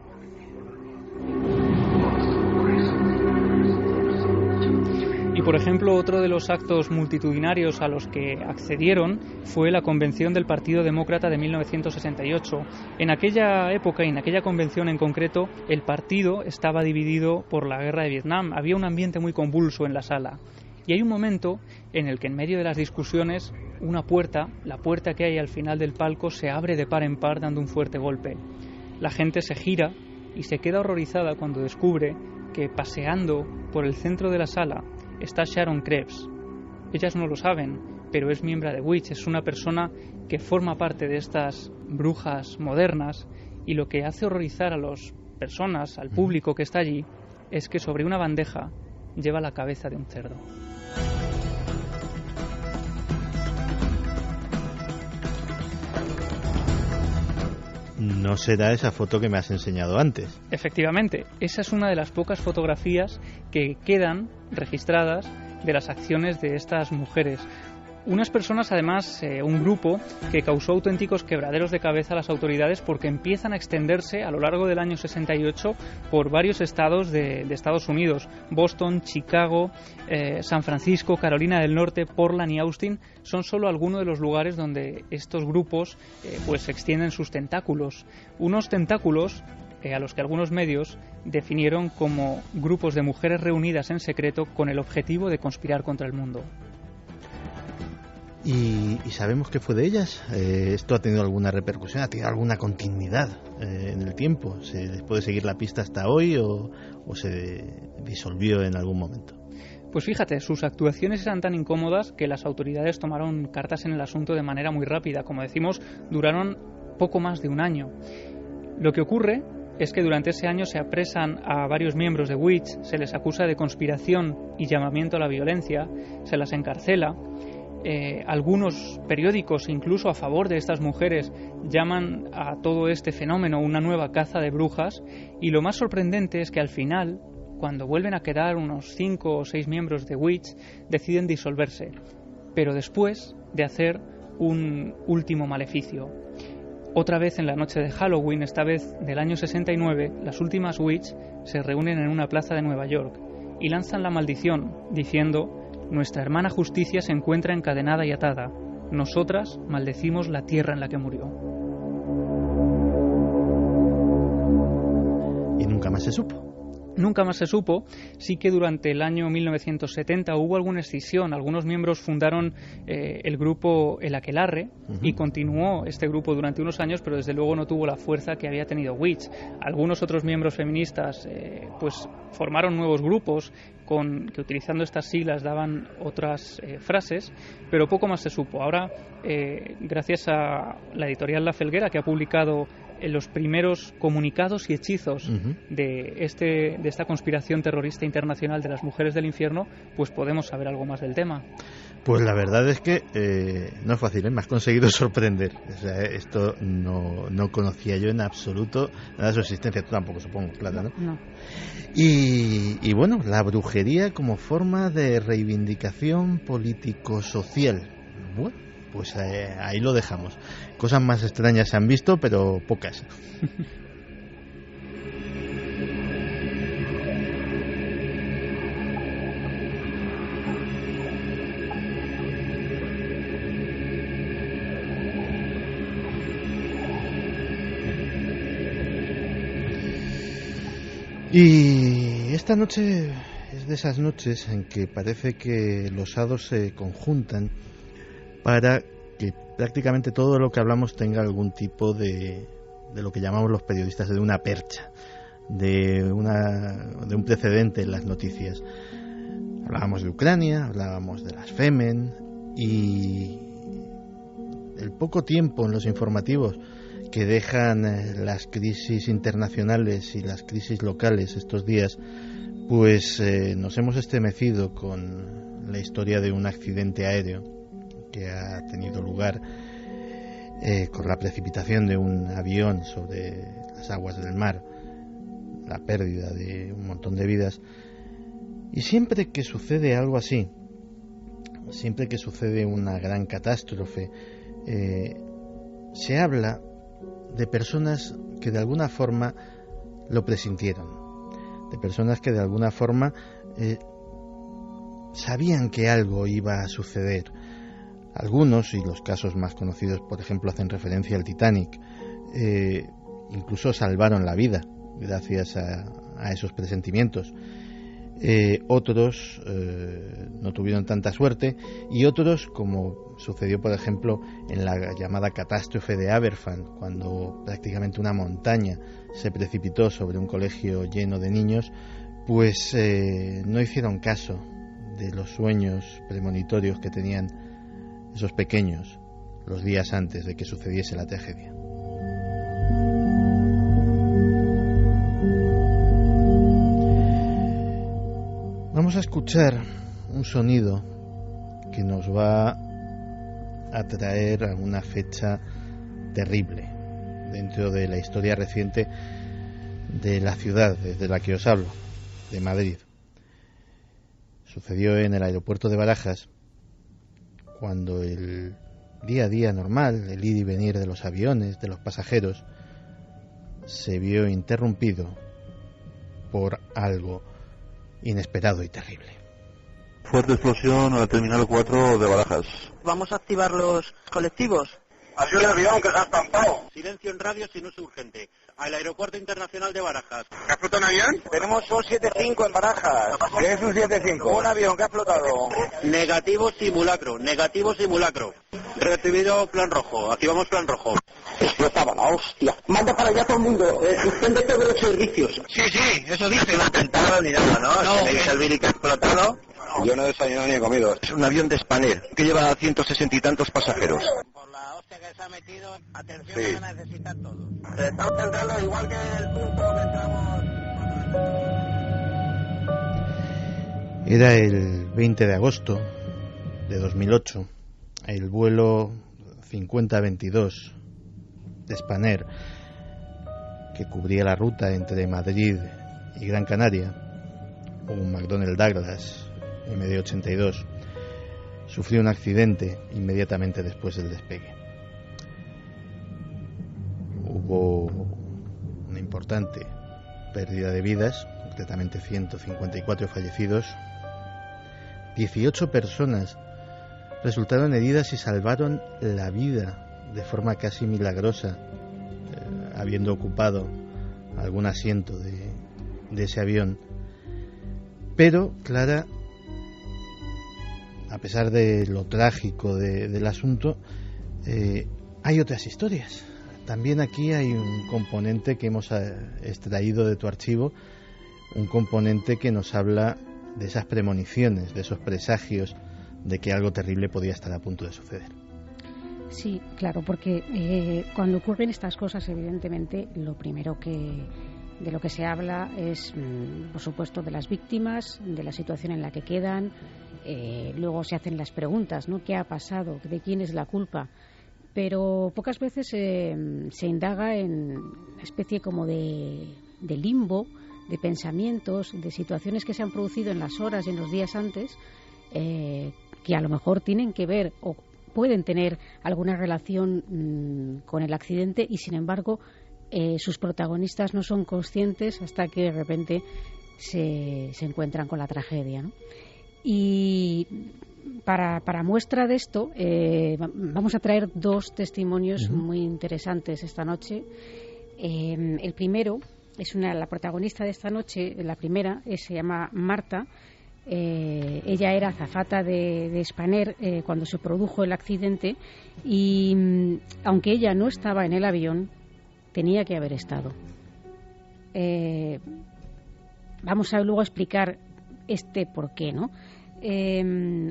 Y por ejemplo, otro de los actos multitudinarios a los que accedieron fue la convención del Partido Demócrata de 1968. En aquella época y en aquella convención en concreto, el partido estaba dividido por la guerra de Vietnam. Había un ambiente muy convulso en la sala. Y hay un momento en el que en medio de las discusiones, una puerta, la puerta que hay al final del palco, se abre de par en par dando un fuerte golpe. La gente se gira y se queda horrorizada cuando descubre que paseando por el centro de la sala está Sharon Krebs. Ellas no lo saben, pero es miembro de Witch, es una persona que forma parte de estas brujas modernas y lo que hace horrorizar a las personas, al público que está allí, es que sobre una bandeja lleva la cabeza de un cerdo. No será esa foto que me has enseñado antes. Efectivamente, esa es una de las pocas fotografías que quedan registradas de las acciones de estas mujeres. Unas personas, además, un grupo que causó auténticos quebraderos de cabeza a las autoridades porque empiezan a extenderse a lo largo del año 68 por varios estados de Estados Unidos. Boston, Chicago, San Francisco, Carolina del Norte, Portland y Austin son solo algunos de los lugares donde estos grupos pues extienden sus tentáculos. Unos tentáculos a los que algunos medios definieron como grupos de mujeres reunidas en secreto con el objetivo de conspirar contra el mundo. ¿Y sabemos qué fue de ellas? ¿Esto ha tenido alguna repercusión? ¿Ha tenido alguna continuidad en el tiempo? ¿Se les puede seguir la pista hasta hoy o se disolvió en algún momento? Pues fíjate, sus actuaciones eran tan incómodas que las autoridades tomaron cartas en el asunto de manera muy rápida. Como decimos, duraron poco más de un año. Lo que ocurre es que durante ese año se apresan a varios miembros de Witch, se les acusa de conspiración y llamamiento a la violencia, se las encarcela. Algunos periódicos, incluso a favor de estas mujeres, llaman a todo este fenómeno una nueva caza de brujas, y lo más sorprendente es que al final, cuando vuelven a quedar unos 5 o 6 miembros de Witch, deciden disolverse, pero después de hacer un último maleficio. Otra vez en la noche de Halloween, esta vez del año 69, las últimas Witch se reúnen en una plaza de Nueva York y lanzan la maldición diciendo: nuestra hermana Justicia se encuentra encadenada y atada. Nosotras maldecimos la tierra en la que murió. ¿Y nunca más se supo? Nunca más se supo. Sí que durante el año 1970 hubo alguna escisión. Algunos miembros fundaron el grupo El Aquelarre y continuó este grupo durante unos años, pero desde luego no tuvo la fuerza que había tenido Witch. Algunos otros miembros feministas pues formaron nuevos grupos que utilizando estas siglas daban otras frases, pero poco más se supo. Ahora, gracias a la editorial La Felguera, que ha publicado los primeros comunicados y hechizos de esta conspiración terrorista internacional de las mujeres del infierno, pues podemos saber algo más del tema. Pues la verdad es que no es fácil, me has conseguido sorprender. O sea, esto no conocía yo en absoluto nada de su existencia. Tú tampoco, supongo, Plata, ¿no? No. Y bueno, la brujería como forma de reivindicación político-social. Bueno, pues ahí lo dejamos. Cosas más extrañas se han visto, pero pocas. Y esta noche es de esas noches en que parece que los hados se conjuntan para que prácticamente todo lo que hablamos tenga algún tipo de lo que llamamos los periodistas de una percha, de un precedente en las noticias. Hablábamos de Ucrania, hablábamos de las Femen, y el poco tiempo en los informativos que dejan las crisis internacionales y las crisis locales estos días, pues nos hemos estremecido con la historia de un accidente aéreo que ha tenido lugar con la precipitación de un avión sobre las aguas del mar, la pérdida de un montón de vidas. Y siempre que sucede algo así, siempre que sucede una gran catástrofe, se habla de personas que de alguna forma lo presintieron, de personas que de alguna forma sabían que algo iba a suceder. Algunos, y los casos más conocidos, por ejemplo, hacen referencia al Titanic, incluso salvaron la vida gracias a esos presentimientos. Otros no tuvieron tanta suerte, y otros, como sucedió por ejemplo en la llamada catástrofe de Aberfan, cuando prácticamente una montaña se precipitó sobre un colegio lleno de niños, pues no hicieron caso de los sueños premonitorios que tenían esos pequeños los días antes de que sucediese la tragedia. Vamos a escuchar un sonido que nos va a traer a una fecha terrible dentro de la historia reciente de la ciudad desde la que os hablo, de Madrid. Sucedió en el aeropuerto de Barajas, cuando el día a día normal, el ir y venir de los aviones, de los pasajeros, se vio interrumpido por algo inesperado y terrible. Fuerte explosión en la terminal 4 de Barajas. Vamos a activar los colectivos. Ha sido el avión que se ha estampado. Silencio en radio si no es urgente. Al aeropuerto internacional de Barajas. ¿Ha explotado un avión? Tenemos un 75 en Barajas. ¿Qué es un 75? Un avión que ha explotado. Negativo simulacro, negativo simulacro. Recibido plan rojo, activamos plan rojo. Explotaba la hostia. Manda para allá todo el mundo. Suspende todos los servicios. Sí, eso dice. No intentaron ni nada, ¿no? No. ¿Tenéis el Viri que ha explotado? Yo no he desayunado ni he comido. Es un avión de Spanair que lleva 160 y tantos pasajeros. Por la hostia que se ha metido, atención, sí. Que necesita todo. Se está centrando igual que el punto que estamos. Era el 20 de agosto de 2008, el vuelo 5022 de Spanair, que cubría la ruta entre Madrid y Gran Canaria, un McDonnell Douglas MD-82, sufrió un accidente inmediatamente después del despegue. Hubo una importante pérdida de vidas, concretamente 154 fallecidos. 18 personas resultaron heridas y salvaron la vida de forma casi milagrosa, habiendo ocupado algún asiento de ese avión. Pero, Clara, a pesar de lo trágico del asunto, hay otras historias. También aquí hay un componente que hemos extraído de tu archivo, un componente que nos habla de esas premoniciones, de esos presagios de que algo terrible podía estar a punto de suceder. Sí, claro, porque cuando ocurren estas cosas, evidentemente, lo primero de lo que se habla es, por supuesto, de las víctimas, de la situación en la que quedan. Luego se hacen las preguntas, ¿no? ¿Qué ha pasado? ¿De quién es la culpa? Pero pocas veces se indaga en una especie como de limbo, de pensamientos, de situaciones que se han producido en las horas y en los días antes, que a lo mejor tienen que ver o pueden tener alguna relación con el accidente, y sin embargo sus protagonistas no son conscientes hasta que de repente se encuentran con la tragedia, ¿no? Y para muestra de esto vamos a traer dos testimonios muy interesantes esta noche. El primero es la protagonista de esta noche. La primera se llama Marta. Ella era azafata de Spanair cuando se produjo el accidente, y aunque ella no estaba en el avión, tenía que haber estado. Vamos a luego explicar por qué, ¿no?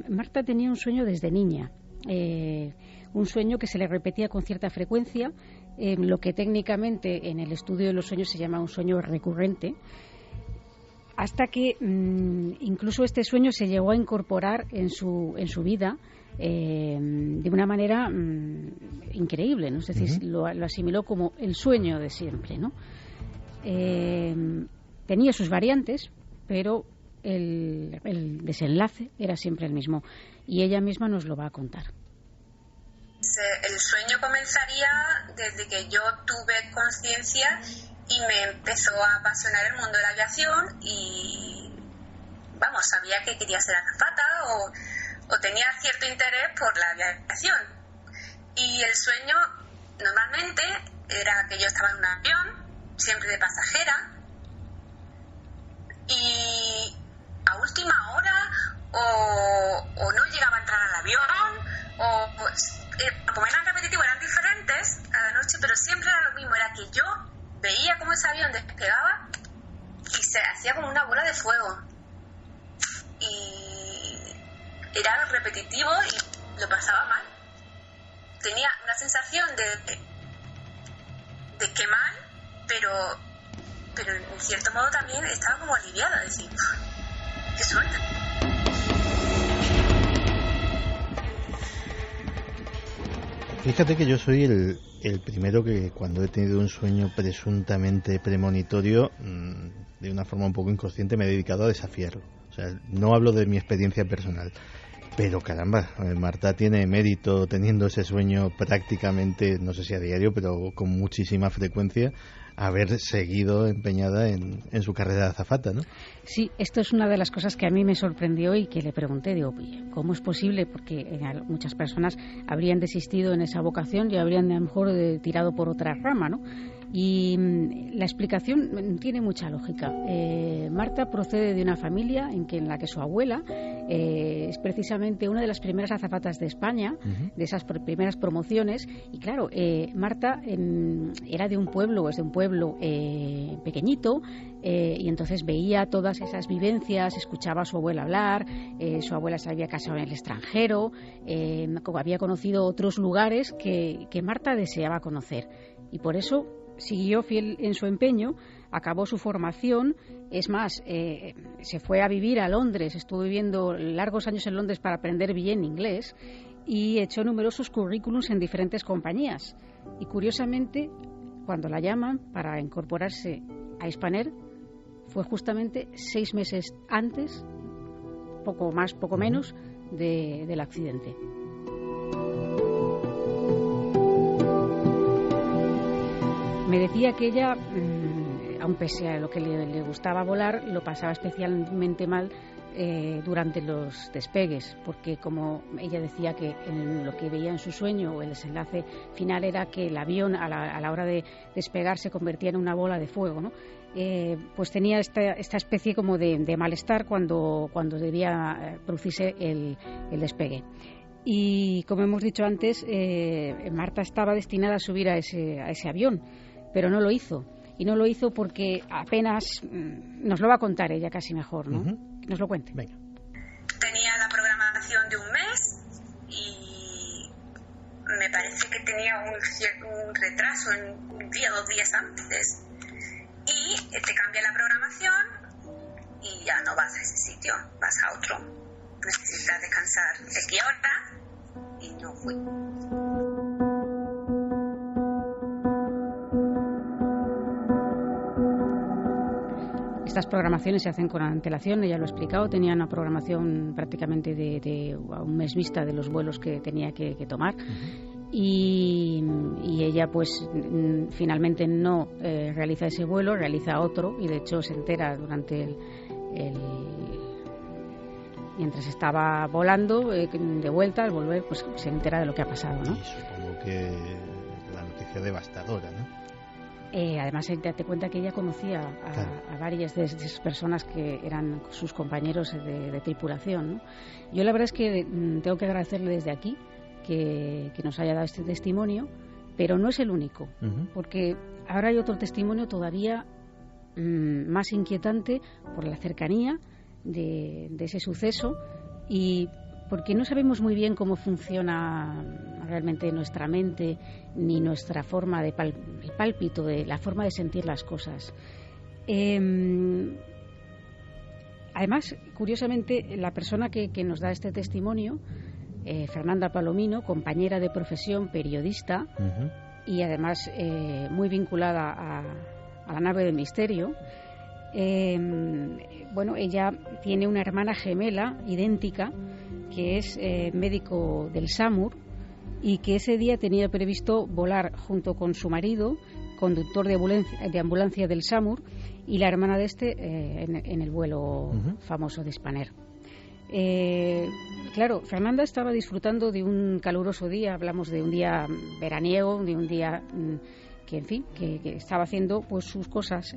Marta tenía un sueño desde niña, un sueño que se le repetía con cierta frecuencia, lo que técnicamente en el estudio de los sueños se llama un sueño recurrente, hasta que incluso este sueño se llegó a incorporar en su vida de una manera increíble, ¿no? Es decir, lo asimiló como el sueño de siempre, ¿no? Tenía sus variantes, pero el desenlace era siempre el mismo, y ella misma nos lo va a contar. El sueño comenzaría desde que yo tuve conciencia y me empezó a apasionar el mundo de la aviación, y vamos, sabía que quería ser azafata o tenía cierto interés por la aviación. Y el sueño normalmente era que yo estaba en un avión, siempre de pasajera, y a última hora o no llegaba a entrar al avión, como eran repetitivos, eran diferentes a la noche, pero siempre era lo mismo, era que yo veía cómo ese avión despegaba y se hacía como una bola de fuego, y era repetitivo y lo pasaba mal. Tenía una sensación de que mal, pero en cierto modo también estaba como aliviada, decir, qué suerte. Fíjate que yo soy el primero que, cuando he tenido un sueño presuntamente premonitorio, de una forma un poco inconsciente me he dedicado a desafiarlo. O sea, no hablo de mi experiencia personal, pero caramba, Marta tiene mérito teniendo ese sueño prácticamente, no sé si a diario, pero con muchísima frecuencia, haber seguido empeñada en su carrera de azafata, ¿no? Sí, esto es una de las cosas que a mí me sorprendió y que le pregunté, digo, ¿cómo es posible? Porque muchas personas habrían desistido en esa vocación y habrían a lo mejor tirado por otra rama, ¿no? Y la explicación tiene mucha lógica. Marta procede de una familia en la que su abuela es precisamente una de las primeras azafatas de España, de esas primeras promociones, y claro, Marta era de un pueblo, es de un pueblo pequeñito, y entonces veía todas esas vivencias, escuchaba a su abuela hablar, su abuela se había casado en el extranjero, había conocido otros lugares que Marta deseaba conocer, y por eso siguió fiel en su empeño, acabó su formación, es más, se fue a vivir a Londres, estuvo viviendo largos años en Londres para aprender bien inglés, y echó numerosos currículums en diferentes compañías, y curiosamente cuando la llaman para incorporarse a Spanair fue justamente 6 meses antes, poco más, poco menos, del accidente. Me decía que ella, aun pese a lo que le gustaba volar, lo pasaba especialmente mal durante los despegues, porque como ella decía que lo que veía en su sueño, el desenlace final era que el avión a la hora de despegar se convertía en una bola de fuego, ¿no? pues tenía esta especie como de malestar cuando debía producirse el despegue. Y como hemos dicho antes, Marta estaba destinada a subir a ese avión, pero no lo hizo. Y no lo hizo porque apenas, nos lo va a contar ella casi mejor, ¿no? Que nos lo cuente. Venga. Tenía la programación de un mes y me parece que tenía un retraso en un día, 2 días antes. Y te cambia la programación y ya no vas a ese sitio, vas a otro. Necesitas descansar X hora y no fui. Estas programaciones se hacen con antelación, ella lo ha explicado, tenía una programación prácticamente de a un mes vista de los vuelos que tenía que tomar. Y ella pues finalmente no realiza ese vuelo, realiza otro, y de hecho se entera durante mientras estaba volando de vuelta, al volver pues se entera de lo que ha pasado, ¿no? Y supongo que la noticia devastadora, ¿no? Además date cuenta que ella conocía a varias de esas personas que eran sus compañeros de tripulación, ¿no? Yo la verdad es que tengo que agradecerle desde aquí que nos haya dado este testimonio, pero no es el único, porque ahora hay otro testimonio todavía más inquietante por la cercanía de ese suceso y porque no sabemos muy bien cómo funciona realmente nuestra mente ni nuestra forma de el pálpito, de la forma de sentir las cosas. Además, curiosamente, la persona que nos da este testimonio, Fernanda Palomino, compañera de profesión, periodista, y además muy vinculada a la nave del misterio. Bueno, ella tiene una hermana gemela idéntica que es médico del SAMUR y que ese día tenía previsto volar junto con su marido, conductor de ambulancia del SAMUR, y la hermana de en el vuelo famoso de Spanair. Claro, Fernanda estaba disfrutando de un caluroso día, hablamos de un día veraniego, de un día que, en fin, que estaba haciendo pues sus cosas,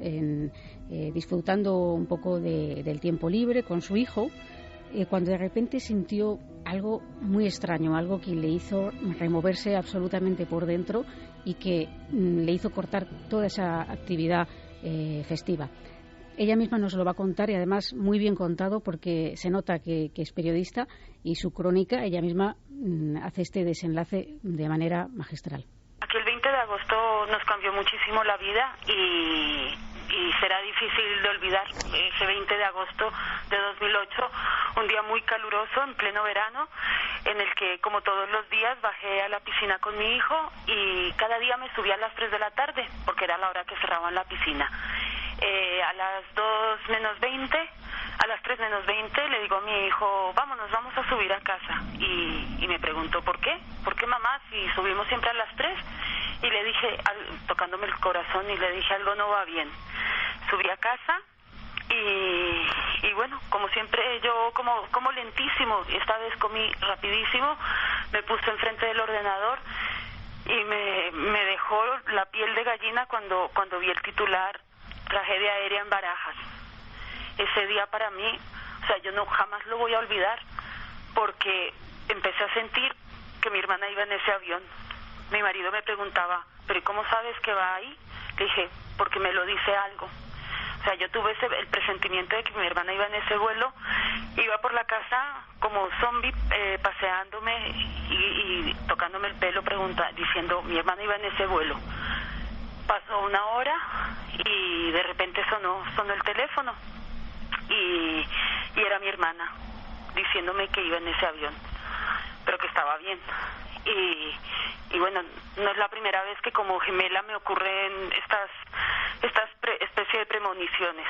disfrutando un poco del tiempo libre con su hijo, cuando de repente sintió algo muy extraño, algo que le hizo removerse absolutamente por dentro y que le hizo cortar toda esa actividad festiva. Ella misma nos lo va a contar y además muy bien contado porque se nota que es periodista y su crónica, ella misma hace este desenlace de manera magistral. Aquel 20 de agosto nos cambió muchísimo la vida y será difícil de olvidar ese 20 de agosto de 2008, un día muy caluroso en pleno verano, en el que, como todos los días, bajé a la piscina con mi hijo y cada día me subía a las 3 de la tarde, porque era la hora que cerraban la piscina. A las 2 menos 20, a las 3 menos 20, le digo a mi hijo, vámonos, vamos a subir a casa. Y me preguntó, ¿por qué? ¿Por qué, mamá, si subimos siempre a las 3? Y le dije, tocándome el corazón, y le dije, algo no va bien. Subí a casa y bueno, como siempre, yo como lentísimo, y esta vez comí rapidísimo, me puse enfrente del ordenador y me dejó la piel de gallina cuando vi el titular, tragedia aérea en Barajas. Ese día para mí, o sea, yo jamás lo voy a olvidar, porque empecé a sentir que mi hermana iba en ese avión. Mi marido me preguntaba, ¿pero y cómo sabes que va ahí? Le dije, porque me lo dice algo. O sea, yo tuve el presentimiento de que mi hermana iba en ese vuelo, iba por la casa como zombie, paseándome y tocándome el pelo, diciendo, mi hermana iba en ese vuelo. Pasó una hora y de repente sonó el teléfono y era mi hermana diciéndome que iba en ese avión, pero que estaba bien. Y bueno, no es la primera vez que como gemela me ocurren estas especie de premoniciones.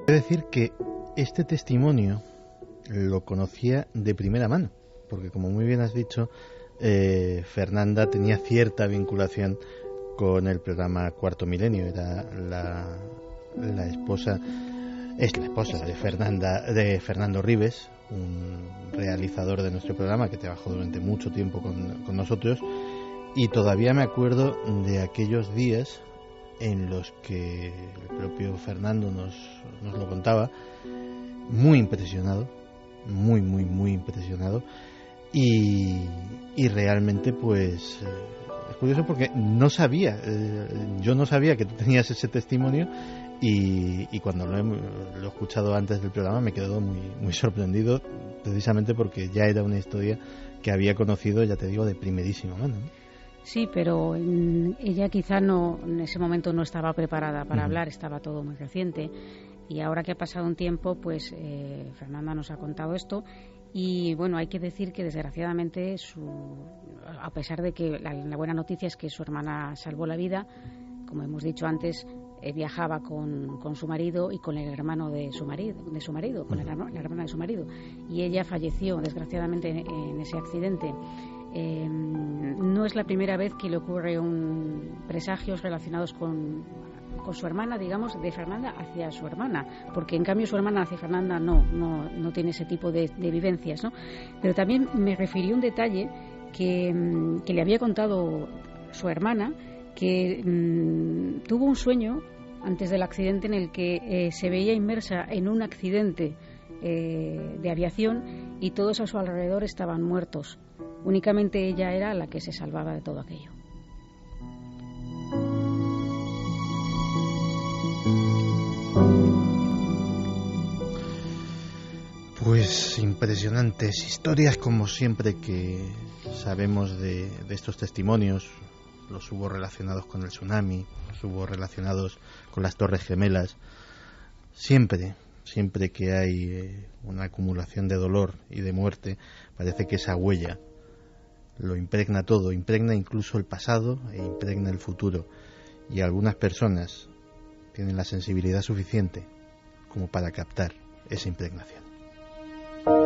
Quiero decir que este testimonio lo conocía de primera mano, porque como muy bien has dicho, Fernanda tenía cierta vinculación con el programa Cuarto Milenio, era la esposa de Fernando Ribes, un realizador de nuestro programa que trabajó durante mucho tiempo con nosotros, y todavía me acuerdo de aquellos días en los que el propio Fernando nos lo contaba, muy impresionado, muy impresionado, y realmente pues es curioso porque no sabía, yo no sabía que tú tenías ese testimonio, y cuando lo he escuchado antes del programa me he quedado muy sorprendido, precisamente porque ya era una historia que había conocido, ya te digo, de primerísima mano, ¿no? Sí, pero ella quizá no, en ese momento no estaba preparada para hablar, estaba todo muy reciente, y ahora que ha pasado un tiempo, pues Fernanda nos ha contado esto. Y bueno, hay que decir que desgraciadamente, a pesar de que la buena noticia es que su hermana salvó la vida, como hemos dicho antes, viajaba con su marido y con el hermano de su marido, con la hermana de su marido, y ella falleció desgraciadamente en ese accidente. No es la primera vez que le ocurre presagios relacionados con su hermana, digamos, de Fernanda hacia su hermana, porque en cambio su hermana hacia Fernanda no tiene ese tipo de vivencias, ¿no? Pero también me refirió un detalle que le había contado su hermana, que tuvo un sueño antes del accidente en el que se veía inmersa en un accidente de aviación y todos a su alrededor estaban muertos. Únicamente ella era la que se salvaba de todo aquello. Pues impresionantes historias, como siempre que sabemos de estos testimonios. Los hubo relacionados con el tsunami, los hubo relacionados con las Torres Gemelas. Siempre que hay una acumulación de dolor y de muerte, parece que esa huella lo impregna todo, impregna incluso el pasado e impregna el futuro. Y algunas personas tienen la sensibilidad suficiente como para captar esa impregnación.